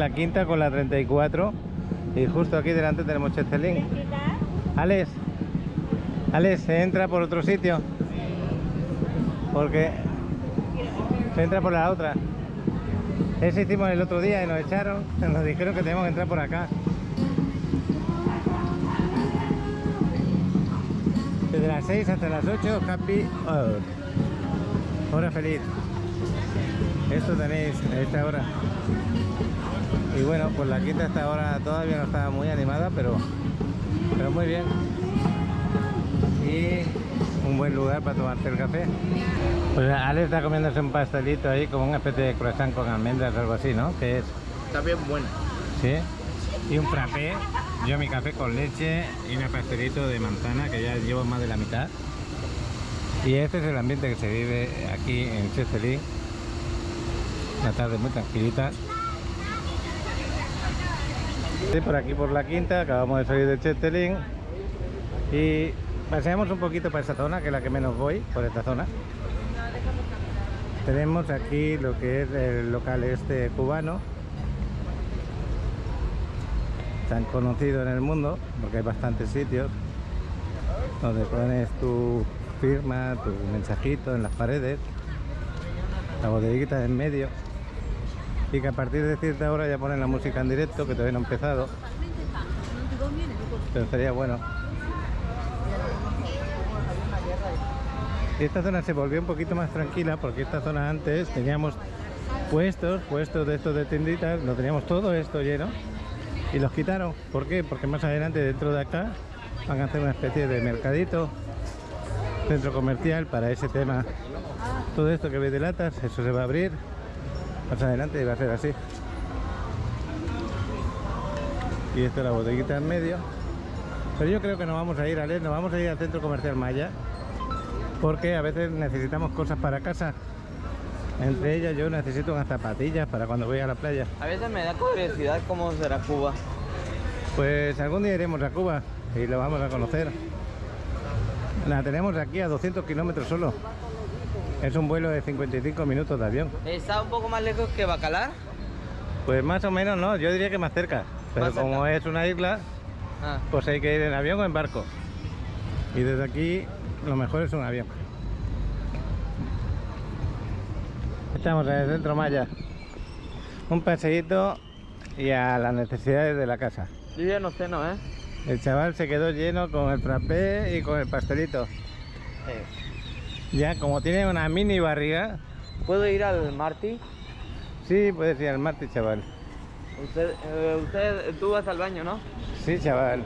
la quinta con la 34 y justo aquí delante tenemos Chestelín. Alex, se entra por otro sitio porque se entra por la otra. Eso hicimos el otro día y nos echaron, nos dijeron que teníamos que entrar por acá. Desde las 6 hasta las 8, happy hour. Hora feliz. Esto tenéis a esta hora. Y bueno, pues la quinta hasta ahora todavía no estaba muy animada, pero muy bien. Y un buen lugar para tomarte el café. Pues Ale está comiéndose un pastelito ahí, como una especie de croissant con almendras o algo así, ¿no? Que es... Está bien bueno. Sí. Y un frappé. Yo mi café con leche y un pastelito de manzana, que ya llevo más de la mitad. Y este es el ambiente que se vive aquí en Chestelín. Una tarde muy tranquilita. Sí, por aquí por la quinta, acabamos de salir de Chestelín. Y paseamos un poquito para esa zona, que es la que menos voy, por esta zona. Tenemos aquí lo que es el local este cubano, tan conocido en el mundo, porque hay bastantes sitios donde pones tu firma, tu mensajito en las paredes, la bodeguita en medio, y que a partir de cierta hora ya ponen la música en directo, que todavía no ha empezado, pero estaría bueno. Esta zona se volvió un poquito más tranquila porque esta zona antes teníamos puestos de estos de tienditas, lo teníamos todo esto lleno y los quitaron. ¿Por qué? Porque más adelante dentro de acá van a hacer una especie de mercadito, centro comercial para ese tema. Todo esto que veis de latas, eso se va a abrir más adelante y va a ser así. Y esto es la bodeguita en medio. Pero yo creo que nos vamos a ir nos vamos a ir al centro comercial Maya, porque a veces necesitamos cosas para casa. Entre ellas yo necesito unas zapatillas para cuando voy a la playa. A veces me da curiosidad cómo será Cuba. Pues algún día iremos a Cuba y lo vamos a conocer. La tenemos aquí a 200 kilómetros solo. Es un vuelo de 55 minutos de avión. ¿Está un poco más lejos que Bacalar? Pues más o menos no, yo diría que más cerca. Pero como es una isla, pues hay que ir en avión o en barco. Y desde aquí lo mejor es un avión. Estamos en el centro Maya. Un paseíto y a las necesidades de la casa. Yo ya no sé, ¿no? El chaval se quedó lleno con el frappé y con el pastelito. Ya, como tiene una mini barriga. ¿Puedo ir al Martí? Sí, puedes ir al Martí, chaval. Tú vas al baño, ¿no? Sí, chaval.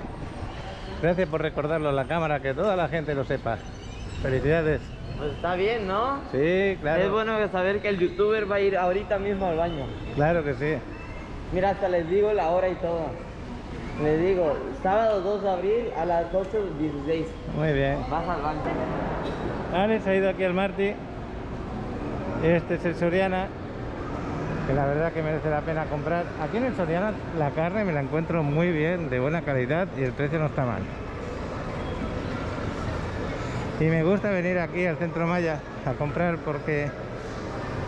Gracias por recordarlo a la cámara, que toda la gente lo sepa. Felicidades. Pues está bien, ¿no? Sí, claro. Es bueno saber que el youtuber va a ir ahorita mismo al baño. Claro que sí. Mira, hasta les digo la hora y todo. Les digo, sábado 2 de abril a las 8:16. Muy bien. Vas al baño. Alex ha ido aquí al Martí. Este es el Soriana, que la verdad que merece la pena comprar. Aquí en el Soriana la carne me la encuentro muy bien, de buena calidad, y el precio no está mal. Y me gusta venir aquí al centro Maya a comprar porque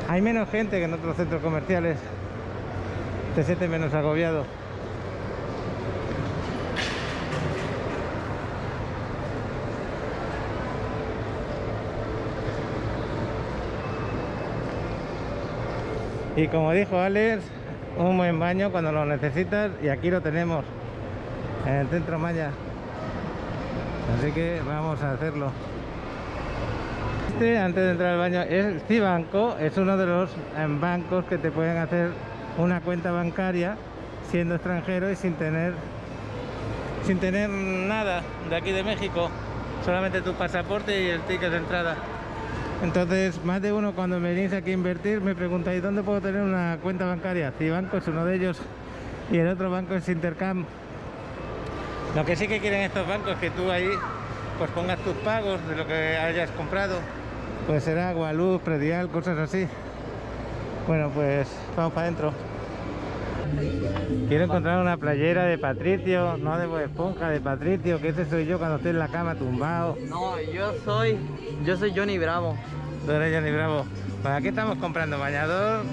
hay menos gente que en otros centros comerciales. Te sientes menos agobiado. Y como dijo Alex, un buen baño cuando lo necesitas, y aquí lo tenemos en el centro Maya. Así que vamos a hacerlo. Antes de entrar al baño, es Cibanco, es uno de los bancos que te pueden hacer una cuenta bancaria siendo extranjero y sin tener nada de aquí de México, solamente tu pasaporte y el ticket de entrada. Entonces, más de uno cuando me venís aquí a invertir me preguntáis ¿dónde puedo tener una cuenta bancaria? Cibanco es uno de ellos y el otro banco es Intercam. Lo que sí que quieren estos bancos es que tú ahí pues pongas tus pagos de lo que hayas comprado. Pues será agua, luz, predial, cosas así. Bueno, pues vamos para adentro. Quiero encontrar una playera de Patricio, no de Bob Esponja, de Patricio, que ese soy yo cuando estoy en la cama tumbado. No, yo soy Johnny Bravo. Tú eres Johnny Bravo. Pues aquí estamos comprando bañador,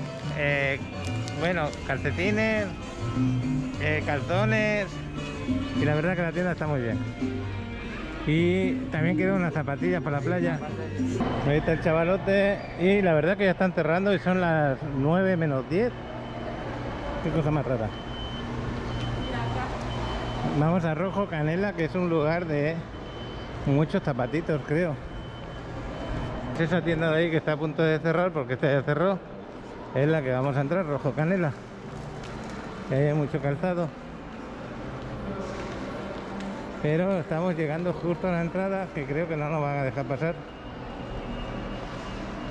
bueno, calcetines, calzones, y la verdad que la tienda está muy bien. Y también quiero unas zapatillas para la playa. Ahí está el chavalote y la verdad que ya están cerrando y son las 9 menos 10. Qué cosa más rara. Vamos a Rojo Canela, que es un lugar de muchos zapatitos, creo. Esa tienda de ahí que está a punto de cerrar, porque esta ya cerró, es la que vamos a entrar, Rojo Canela. Y ahí hay mucho calzado. Pero estamos llegando justo a la entrada, que creo que no nos van a dejar pasar.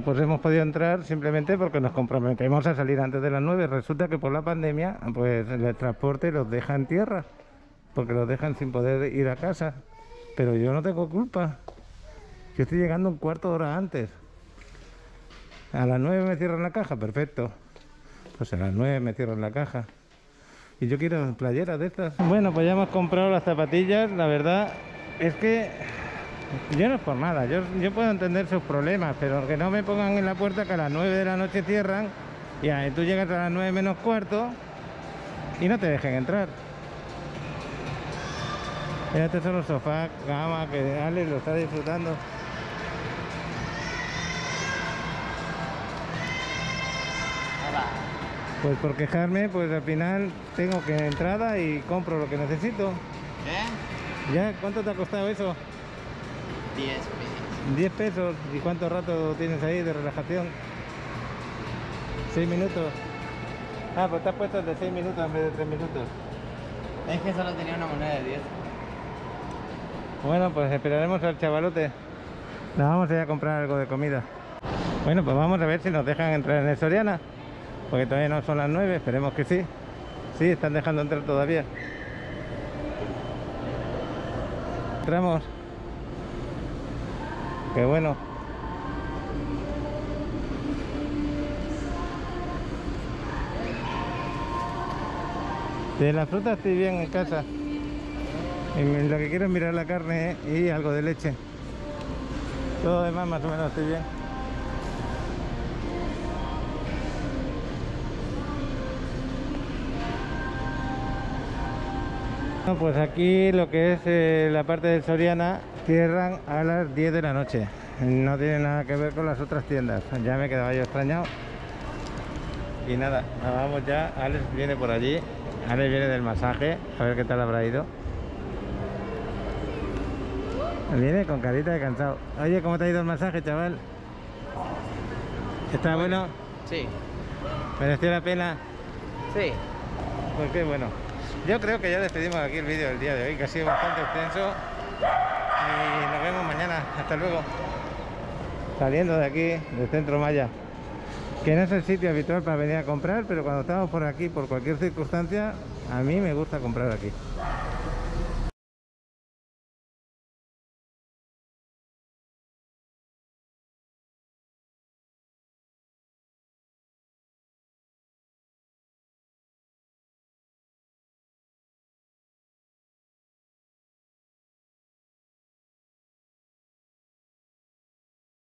Pues hemos podido entrar simplemente porque nos comprometemos a salir antes de las 9. Resulta que por la pandemia, pues el transporte los deja en tierra, porque los dejan sin poder ir a casa. Pero yo no tengo culpa. Yo estoy llegando un cuarto de hora antes. A las 9 me cierran la caja, perfecto. Pues a las 9 me cierran la caja. Y yo quiero playeras de estas. Bueno, pues ya hemos comprado las zapatillas. La verdad es que yo no es por nada. Yo puedo entender sus problemas, pero que no me pongan en la puerta que a las 9 de la noche cierran y tú llegas a las 9 menos cuarto y no te dejen entrar. Estos son los sofás, cama, que Alex lo está disfrutando. Pues por quejarme, pues al final tengo que entrada y compro lo que necesito. ¿Ya? ¿Cuánto te ha costado eso? 10 pesos. 10 pesos. ¿Y cuánto rato tienes ahí de relajación? 6 minutos. Ah, pues te has puesto de 6 minutos en vez de 3 minutos. Es que solo tenía una moneda de 10. Bueno, pues esperaremos al chavalote. Nos vamos a ir a comprar algo de comida. Bueno, pues vamos a ver si nos dejan entrar en el Soriana, porque todavía no son las 9, esperemos que sí. Sí, están dejando entrar todavía. Entramos. Qué bueno. De la fruta estoy bien en casa. Y lo que quiero es mirar la carne y algo de leche. Todo lo demás más o menos estoy bien. Bueno, pues aquí lo que es la parte del Soriana cierran a las 10 de la noche. No tiene nada que ver con las otras tiendas. Ya me quedaba yo extrañado. Y nada, vamos ya. Alex viene por allí. Alex viene del masaje. A ver qué tal habrá ido. Viene con carita de cansado. Oye, ¿cómo te ha ido el masaje, chaval? ¿Está bueno? Sí. ¿Mereció la pena? Sí. Pues qué bueno. Yo creo que ya despedimos aquí el vídeo del día de hoy, que ha sido bastante extenso. Y nos vemos mañana. Hasta luego. Saliendo de aquí, del Centro Maya. Que no es el sitio habitual para venir a comprar, pero cuando estamos por aquí, por cualquier circunstancia, a mí me gusta comprar aquí.